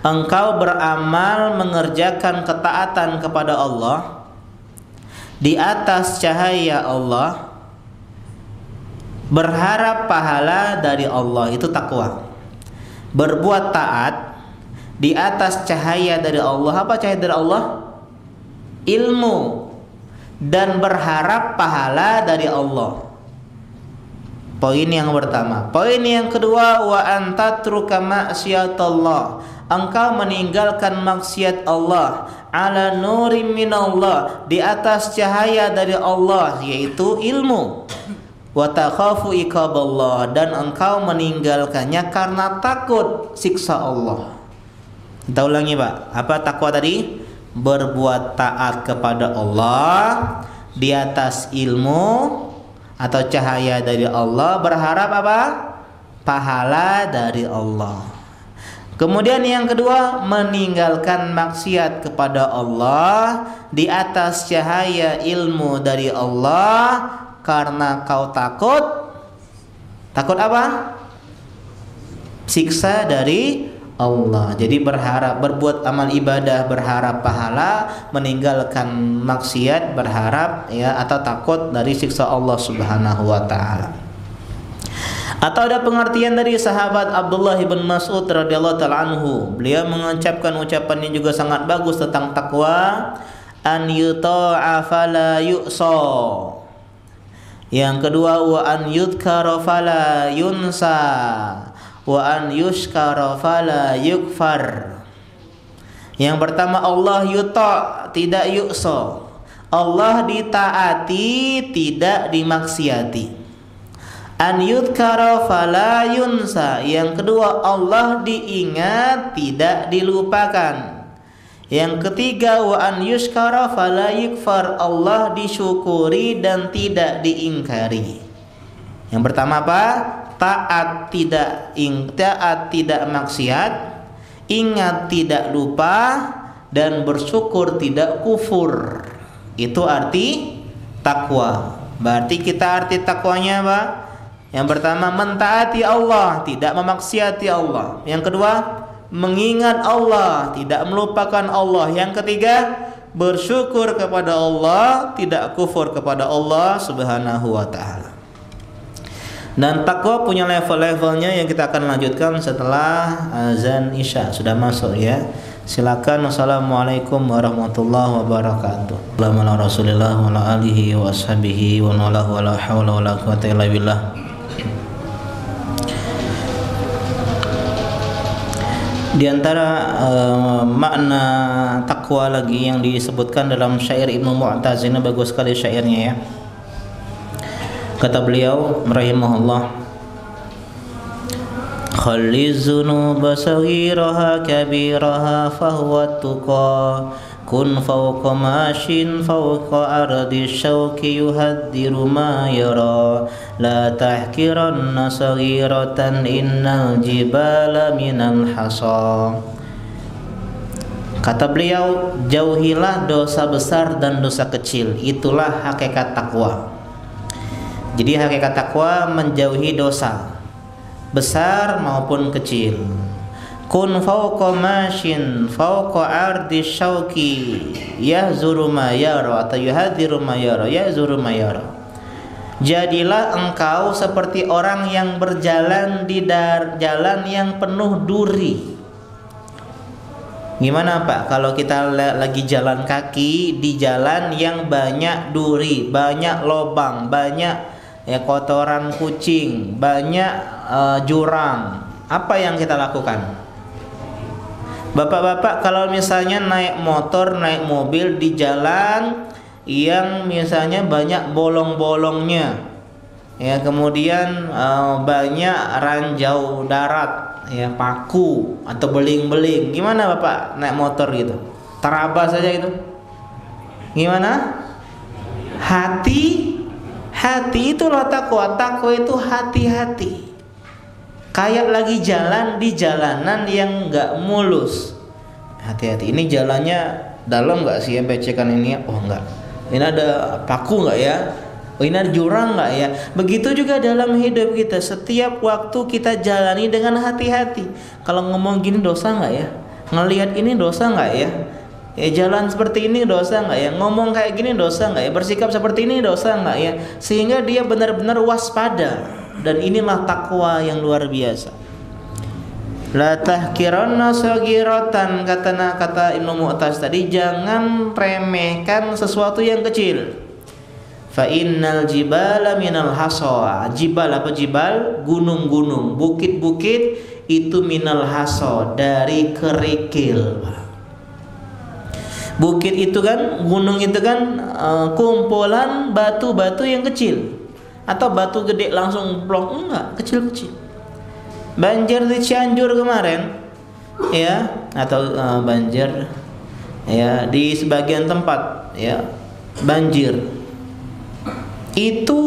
Engkau beramal mengerjakan ketaatan kepada Allah di atas cahaya Allah, berharap pahala dari Allah. Itu takwa. Berbuat taat di atas cahaya dari Allah. Apa cahaya dari Allah? Ilmu. Dan berharap pahala dari Allah. Poin yang pertama. Poin yang kedua, wa antatruka ma'siyatallah. Engkau meninggalkan maksiat Allah ala nurim minallah, di atas cahaya dari Allah, yaitu ilmu. Wa takhafu iqaballah, dan engkau meninggalkannya karena takut siksa Allah. Kita ulangi, Pak. Apa takwa tadi? Berbuat taat kepada Allah di atas ilmu atau cahaya dari Allah, berharap apa? Pahala dari Allah. Kemudian yang kedua, meninggalkan maksiat kepada Allah di atas cahaya ilmu dari Allah karena kau takut apa? Siksa dari Allah. Jadi berharap, berbuat amal ibadah berharap pahala, meninggalkan maksiat berharap ya atau takut dari siksa Allah Subhanahu wa ta'ala. Atau ada pengertian dari sahabat Abdullah bin Mas'ud radhiyallahu ta'ala anhu. Beliau mengucapkan ucapan yang juga sangat bagus tentang takwa. an yuta'a fala yu'sa. Yang kedua wa an yudhkara fala yunsa wa an yushkara fala yukfar. Yang pertama Allah yuta' tidak yu'sa. Allah ditaati tidak dimaksiati. An yudhkara fala yunsa. Yang kedua Allah diingat tidak dilupakan. Yang ketiga wa an yushkara fala yukfar. Allah disyukuri dan tidak diingkari. Yang pertama apa? Taat tidak maksiat, ingat tidak lupa, dan bersyukur tidak kufur. Itu arti takwa. Berarti kita arti takwanya apa? Yang pertama mentaati Allah, tidak memaksiati Allah. Yang kedua mengingat Allah, tidak melupakan Allah. Yang ketiga bersyukur kepada Allah, tidak kufur kepada Allah Subhanahu wa taala. Dan takwa punya level-levelnya yang kita akan lanjutkan setelah azan Isya. Sudah masuk ya. Silakan. Wassalamualaikum warahmatullahi wabarakatuh. Allahumma la rasulillah wa la alihi wa ashabihi wa la hawla wa la quwwata illa billah. Di antara makna takwa lagi yang disebutkan dalam syair Ibnu Mu'taz, ini bagus sekali syairnya ya. Kata beliau rahimahullah, khalli dzunuba saghiraha kabiraha fahuwa tuqa kun fawqa mashin fawqa ardi syauqi yuhaddiru ma yara la tahkiranna saghiratan innal jibala minal hasa. Kata beliau, jauhilah dosa besar dan dosa kecil. Itulah hakikat takwa. Jadi hakikat takwa menjauhi dosa besar maupun kecil. Kun fawqa mashin fawqa ardi syauqi yahzuru ma yara atau yuhadiru ma yara yahzuru ma yara. Jadilah engkau seperti orang yang berjalan di jalan yang penuh duri. Gimana Pak kalau kita lagi jalan kaki di jalan yang banyak duri, banyak lobang, banyak kotoran kucing, banyak jurang. Apa yang kita lakukan? Bapak-bapak kalau misalnya naik motor, naik mobil di jalan yang misalnya banyak bolong-bolongnya, ya, kemudian banyak ranjau darat, ya, paku atau beling-beling, gimana Bapak naik motor gitu? Terabas saja itu. Gimana? Hati itulah takwa. Takwa itu hati-hati. Kayak lagi jalan di jalanan yang enggak mulus. Hati-hati. Ini jalannya dalam enggak sih ya becekan ini? Oh enggak. Ini ada paku enggak ya? Oh ini ada jurang enggak ya? Begitu juga dalam hidup kita. Setiap waktu kita jalani dengan hati-hati. Kalau ngomong gini dosa enggak ya? Ngelihat ini dosa enggak ya? Jalan seperti ini dosa enggak ya? Ngomong kayak gini dosa enggak ya? Bersikap seperti ini dosa enggak ya? Sehingga dia benar-benar waspada. Dan inilah takwa yang luar biasa. La tahkiranna saghiratan, kata Ibnu Mu'taz tadi, jangan remehkan sesuatu yang kecil. Fa innal jibala minal hasa. Jibal apa jibal? Gunung-gunung, bukit-bukit itu minal hasa, dari kerikil. Bukit itu kan, gunung itu kan kumpulan batu-batu yang kecil. Atau batu gede langsung blok, enggak, kecil-kecil. Banjir di Cianjur kemarin, ya, atau banjir, ya, di sebagian tempat, ya, banjir. Itu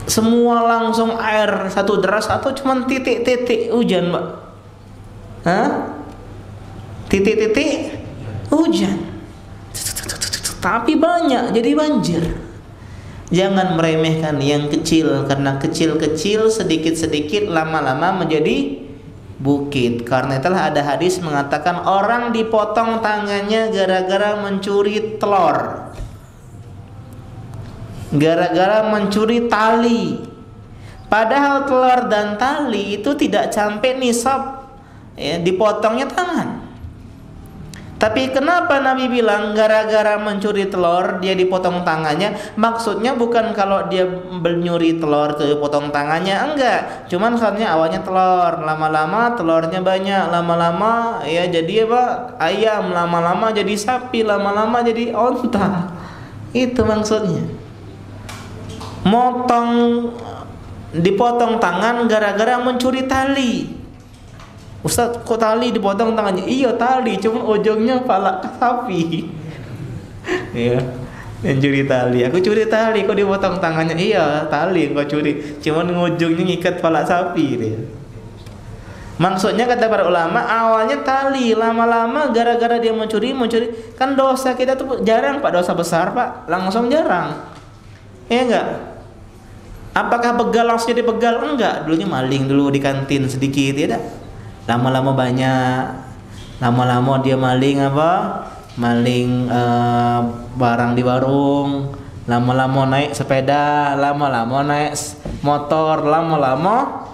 semua langsung air satu deras atau cuma titik-titik hujan, Mbak? Hah? Titik-titik hujan. Tapi banyak jadi banjir. Jangan meremehkan yang kecil, karena kecil-kecil sedikit-sedikit lama-lama menjadi bukit. Karena itulah ada hadis mengatakan orang dipotong tangannya gara-gara mencuri telur, gara-gara mencuri tali. Padahal telur dan tali itu tidak sampai nisab, ya, dipotongnya tangan. Tapi kenapa Nabi bilang gara-gara mencuri telur dia dipotong tangannya? Maksudnya bukan kalau dia mencuri telur itu dipotong tangannya, enggak. Cuman soalnya awalnya telur, lama-lama telurnya banyak, lama-lama ya jadi apa? Ayam, lama-lama jadi sapi, lama-lama jadi onta. Itu maksudnya. Dipotong tangan gara-gara mencuri tali. Ustaz, kok tali dipotong tangannya? Iya tali, cuma ujungnya pala sapi. Iya, yang curi tali. Aku curi tali, kok dipotong tangannya? Iya tali, kok curi. Cuman ujungnya ngikat pala sapi dia. Maksudnya kata para ulama, awalnya tali, lama-lama gara-gara dia mencuri. Kan dosa kita tuh jarang Pak, dosa besar Pak, langsung jarang. Iya enggak? Apakah begal langsung jadi begal? Enggak, dulunya maling dulu di kantin sedikit ya dah. Lama-lama banyak, lama-lama dia maling apa? Maling barang di warung, lama-lama naik sepeda, lama-lama naik motor, lama-lama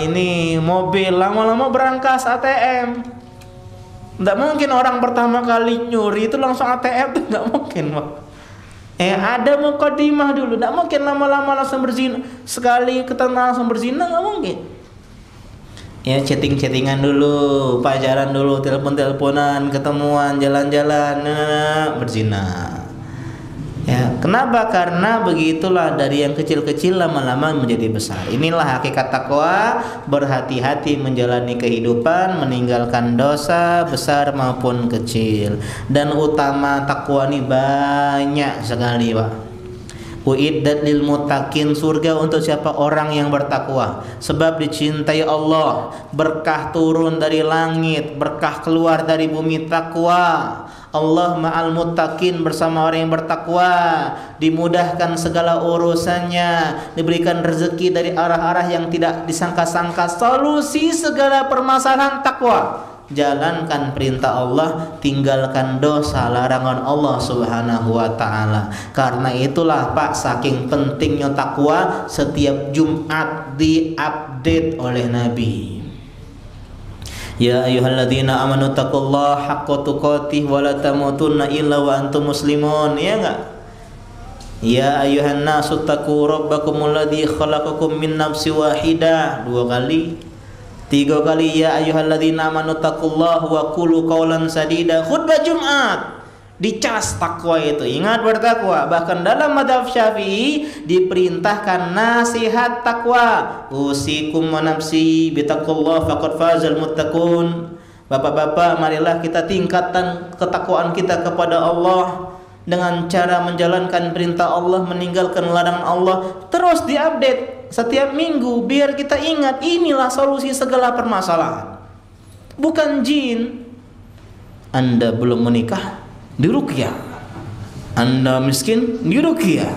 ini mobil, lama-lama berangkas ATM. Nggak mungkin orang pertama kali nyuri itu langsung ATM, tuh nggak mungkin Pak. Ada mukadimah dulu, nggak mungkin lama-lama langsung berzina. Sekali ketemu langsung berzina nggak mungkin. Ya chatting-chattingan dulu, pacaran dulu, telepon-teleponan, ketemuan, jalan-jalan, berzina. Ya, kenapa? Karena begitulah dari yang kecil-kecil lama-lama menjadi besar. Inilah hakikat takwa, berhati-hati menjalani kehidupan, meninggalkan dosa besar maupun kecil. Dan utama takwa ini banyak sekali, Pak. Uiddat lil muttaqin, surga untuk siapa? Orang yang bertakwa. Sebab dicintai Allah, berkah turun dari langit, berkah keluar dari bumi takwa. Allah ma'al muttaqin, bersama orang yang bertakwa, dimudahkan segala urusannya, diberikan rezeki dari arah-arah yang tidak disangka-sangka, solusi segala permasalahan takwa. Jalankan perintah Allah, tinggalkan dosa larangan Allah Subhanahu wa taala. Karena itulah Pak, saking pentingnya takwa, setiap Jumat diupdate oleh Nabi. Ya ayyuhalladzina amanu taqullaha haqqa tuqatih wa la tamutunna illa wa antum muslimun. Ya enggak? Ya ayyuhan nasu taqu rabbakumul ladzi khalaqakum min nafsin wahidah. 2 kali. 3 kali ya ayyuhalladzina amanu taqullaha wa qulu qawlan sadida. Khutbah Jumat dicas takwa itu. Ingat bertakwa. Bahkan dalam mazhab Syafi'i diperintahkan nasihat takwa. Usikum wa nafsi bitaqullah faqad fazal muttaqun. Bapak-bapak, marilah kita tingkatkan ketakwaan kita kepada Allah dengan cara menjalankan perintah Allah, meninggalkan larangan Allah. Terus diupdate setiap minggu biar kita ingat inilah solusi segala permasalahan. Bukan jin. Anda belum menikah, diruqyah. Anda miskin, diruqyah.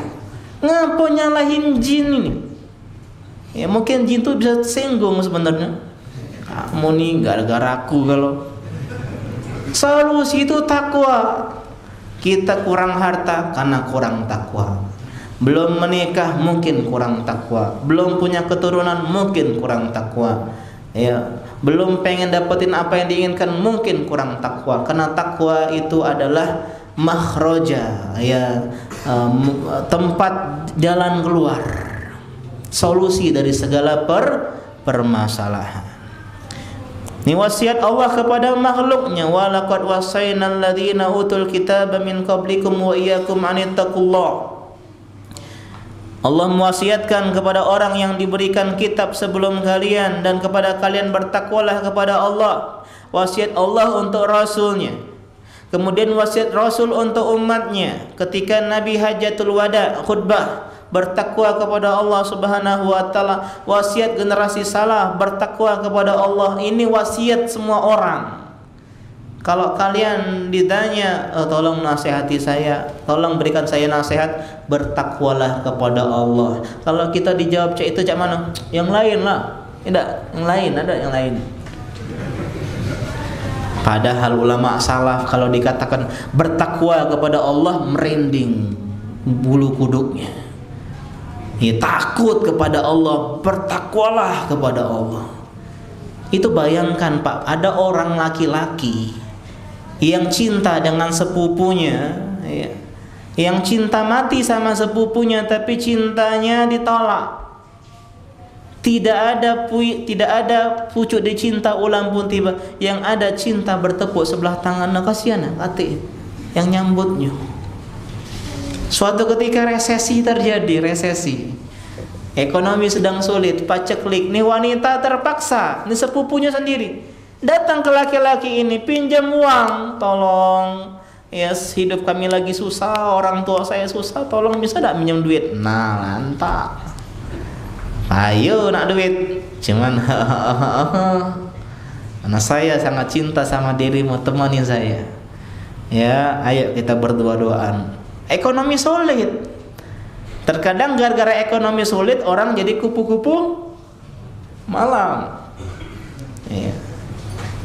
Ngapa nyalahin jin ini? Ya mungkin jin itu bisa singgung sebenarnya. Kamu nih gara-gara aku kalau. Solusi itu takwa. Kita kurang harta karena kurang takwa. Belum menikah mungkin kurang takwa. Belum punya keturunan mungkin kurang takwa. Ya, belum pengen dapetin apa yang diinginkan mungkin kurang takwa. Karena takwa itu adalah makhroja, ya, tempat jalan keluar, solusi dari segala permasalahan. Ini wasiat Allah kepada makhluknya. Walaqad wasainal ladzina utul kitaba min qablikum wa iyyakum anittaqullah. Allah mewasiatkan kepada orang yang diberikan kitab sebelum kalian dan kepada kalian, bertakwalah kepada Allah. Wasiat Allah untuk Rasulnya, kemudian wasiat Rasul untuk umatnya ketika Nabi Hajjatul Wada khutbah, bertakwa kepada Allah Subhanahu wa taala. Wasiat generasi salaf, bertakwa kepada Allah. Ini wasiat semua orang. Kalau kalian ditanya, tolong nasihati saya, tolong berikan saya nasihat, bertakwalah kepada Allah. Kalau kita dijawab cak itu cak mana? Yang lain lah. Tidak, yang lain, ada yang lain. Padahal ulama salaf kalau dikatakan bertakwa kepada Allah, merinding bulu kuduknya. Ya, takut kepada Allah, bertakwalah kepada Allah. Itu bayangkan Pak, ada orang laki-laki yang cinta dengan sepupunya, ya, yang cinta mati sama sepupunya tapi cintanya ditolak. Tidak ada pucuk dicinta ulang pun tiba. Yang ada cinta bertepuk sebelah tangan. Nah, kasihan hati yang nyambutnya. Suatu ketika resesi terjadi, ekonomi sedang sulit, paceklik. Nih wanita terpaksa, nih sepupunya sendiri datang ke laki-laki ini, pinjam uang, tolong. Ya, hidup kami lagi susah, orang tua saya susah, tolong bisa tak minjem duit? Nah, lantak. Ayo nak duit, cuman karena saya sangat cinta sama dirimu, temani saya. Ya, ayo kita berdua-duaan. Ekonomi sulit. Terkadang gara-gara ekonomi sulit orang jadi kupu-kupu malam. Ya.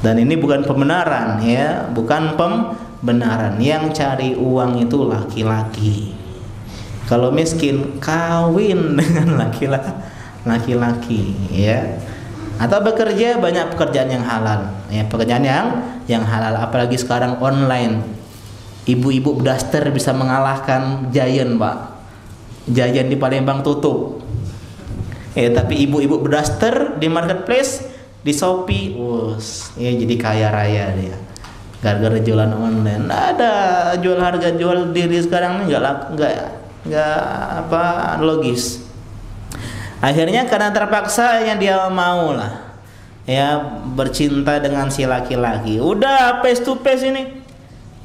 Dan ini bukan pembenaran, ya, bukan pembenaran. Yang cari uang itu laki-laki. Kalau miskin kawin dengan laki-laki, ya, atau bekerja, banyak pekerjaan yang halal, ya, pekerjaan yang halal. Apalagi sekarang online, ibu-ibu daster bisa mengalahkan Giant, Pak. Giant di Palembang tutup, ya, tapi ibu-ibu daster di marketplace, di Shopee, ya, jadi kaya raya dia gara-gara jualan online. Ada jual harga jual diri sekarang ini nggak logis. Akhirnya karena terpaksa yang dia mau lah, ya, bercinta dengan si laki-laki. Udah face to face ini,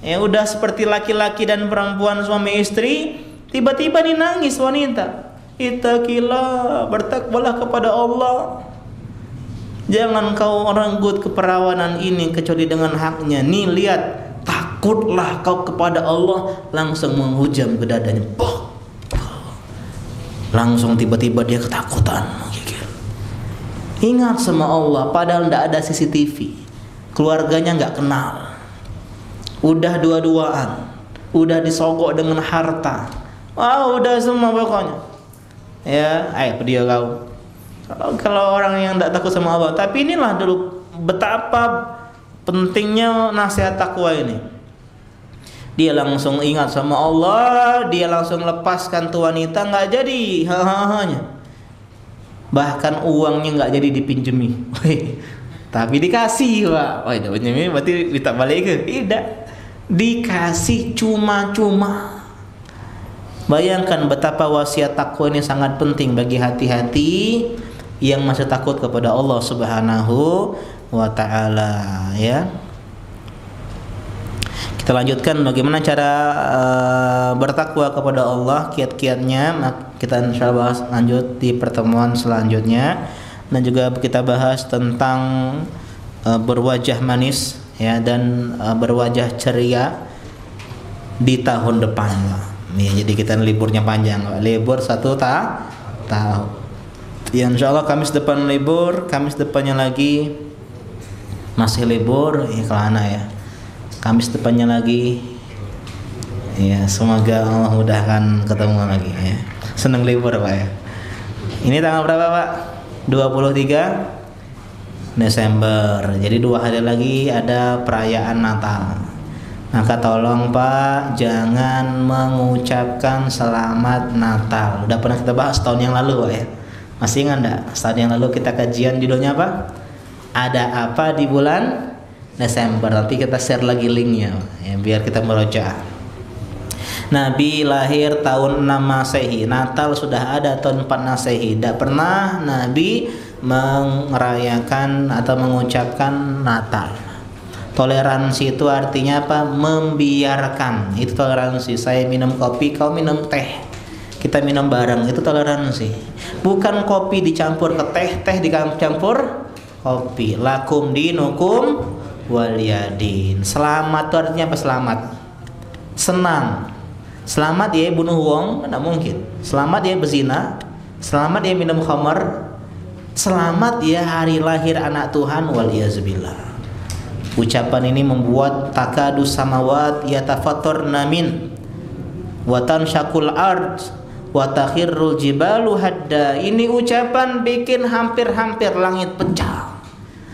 ya, udah seperti laki-laki dan perempuan suami istri. Tiba-tiba nih nangis wanita. Ittaqillah, bertakwalah kepada Allah. Jangan kau renggut keperawanan ini kecuali dengan haknya. Nih lihat, takutlah kau kepada Allah. Langsung menghujam ke dadanya. Langsung tiba-tiba dia ketakutan, ingat sama Allah, padahal tidak ada CCTV, keluarganya nggak kenal, udah dua-duaan, udah disogok dengan harta, udah semua pokoknya, ya. Ayo dia kau, kalau orang yang tidak takut sama Allah. Tapi inilah dulu betapa pentingnya nasihat takwa ini. Dia langsung ingat sama Allah, dia langsung lepaskan tuh wanita, nggak jadi hanya. Bahkan uangnya nggak jadi dipinjemi, tapi dikasih, Pak. Itu pinjemi berarti minta balik ke? Tidak, dikasih cuma-cuma. Bayangkan betapa wasiat takwa ini sangat penting bagi hati-hati yang masih takut kepada Allah Subhanahu wa Ta'ala, ya. Kita lanjutkan bagaimana cara bertakwa kepada Allah, kiat-kiatnya. Kita insya Allah bahas lanjut di pertemuan selanjutnya. Dan juga kita bahas tentang berwajah manis, ya, dan berwajah ceria di tahun depan, Pak. Ya, jadi kita liburnya panjang, Pak. Libur 1 tahun. Ya, insya Allah Kamis depan libur, Kamis depannya lagi masih libur, ya, kelana ya. Kamis depannya lagi, ya, semoga Allah mudahkan ketemu lagi, ya. Seneng libur, Pak, ya. Ini tanggal berapa, Pak? 23 Desember. Jadi 2 hari lagi ada perayaan Natal. Maka tolong, Pak, jangan mengucapkan selamat Natal. Udah pernah kita bahas tahun yang lalu, Pak, ya. Masih ingat enggak? Tahun yang lalu kita kajian judulnya apa? Ada apa di bulan Desember. Nanti kita share lagi linknya, ya, biar kita merojaah. Nabi lahir tahun 6 Masehi. Natal sudah ada tahun 4 Masehi. Tidak pernah Nabi merayakan atau mengucapkan Natal. Toleransi itu artinya apa? Membiarkan. Itu toleransi. Saya minum kopi, kau minum teh, kita minum bareng. Itu toleransi. Bukan kopi dicampur ke teh, teh dicampur kopi. Lakum dinukum waliyadin. Selamat itu artinya apa? Selamat, senang. Selamat ya bunuh wong, tidak mungkin. Selamat ya berzina, selamat ya minum khamar, selamat ya hari lahir anak Tuhan, waliyazubillah. Ucapan ini membuat takadus samawat yatafattarna min wa tanshaqul ard wa takhirrul jibalu hadda. Ini ucapan bikin hampir-hampir langit pecah,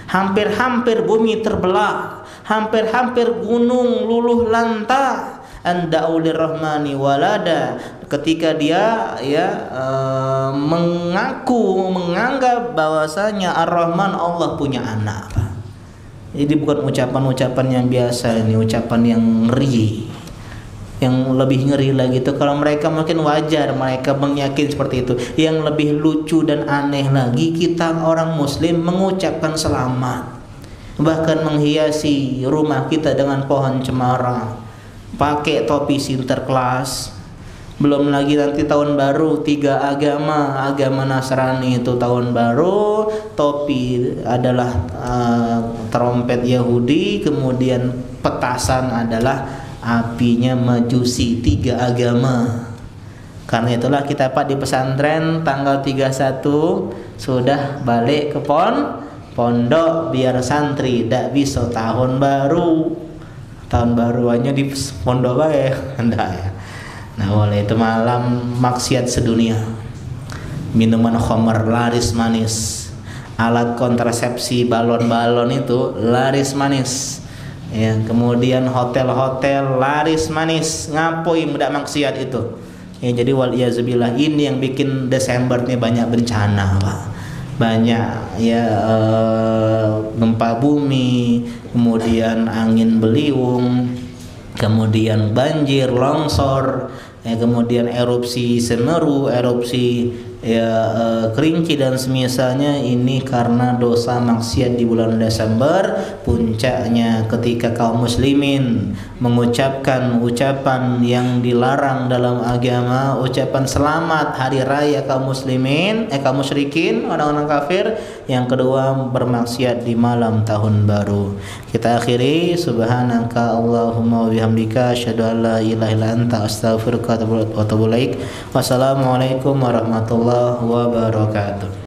hampir-hampir bumi terbelah, hampir-hampir gunung luluh lantah anda'u lirrahmani walada, ketika dia menganggap bahwasanya Ar-Rahman Allah punya anak. Jadi bukan ucapan-ucapan yang biasa, ini ucapan yang ngeri. Yang lebih ngeri lagi itu kalau mereka mungkin wajar mereka meyakini seperti itu. Yang lebih lucu dan aneh lagi, kita orang muslim mengucapkan selamat, bahkan menghiasi rumah kita dengan pohon cemara, pakai topi Sinterklas. Belum lagi nanti tahun baru 3 agama Nasrani itu tahun baru, topi adalah trompet Yahudi, kemudian petasan adalah apinya Majusi, 3 agama. Karena itulah kita Pak di pesantren tanggal 31 sudah balik ke pondok biar santri tidak bisa tahun baruannya di pondok ya, enggak ya. Nah, oleh itu malam maksiat sedunia, minuman khamar laris manis, alat kontrasepsi balon-balon itu laris manis, ya, kemudian hotel-hotel laris manis, ngapoi mudah maksiat itu, ya. Jadi waliyazubillah, ini yang bikin Desember nih banyak bencana Pak, banyak ya gempa bumi, kemudian angin beliung, kemudian banjir, longsor, ya, kemudian erupsi Semeru, erupsi Kerinci dan semisalnya. Ini karena dosa maksiat di bulan Desember. Puncaknya ketika kaum muslimin mengucapkan ucapan yang dilarang dalam agama, ucapan selamat hari raya kaum muslimin, kaum musyrikin, orang-orang kafir. Yang kedua, bermaksiat di malam tahun baru. Kita akhiri, subhanaka Allahumma wa bihamdika asyhadu an la ilaha illa anta astaghfiruka wa atubu ilaik. Wassalamualaikum warahmatullahi wabarakatuh.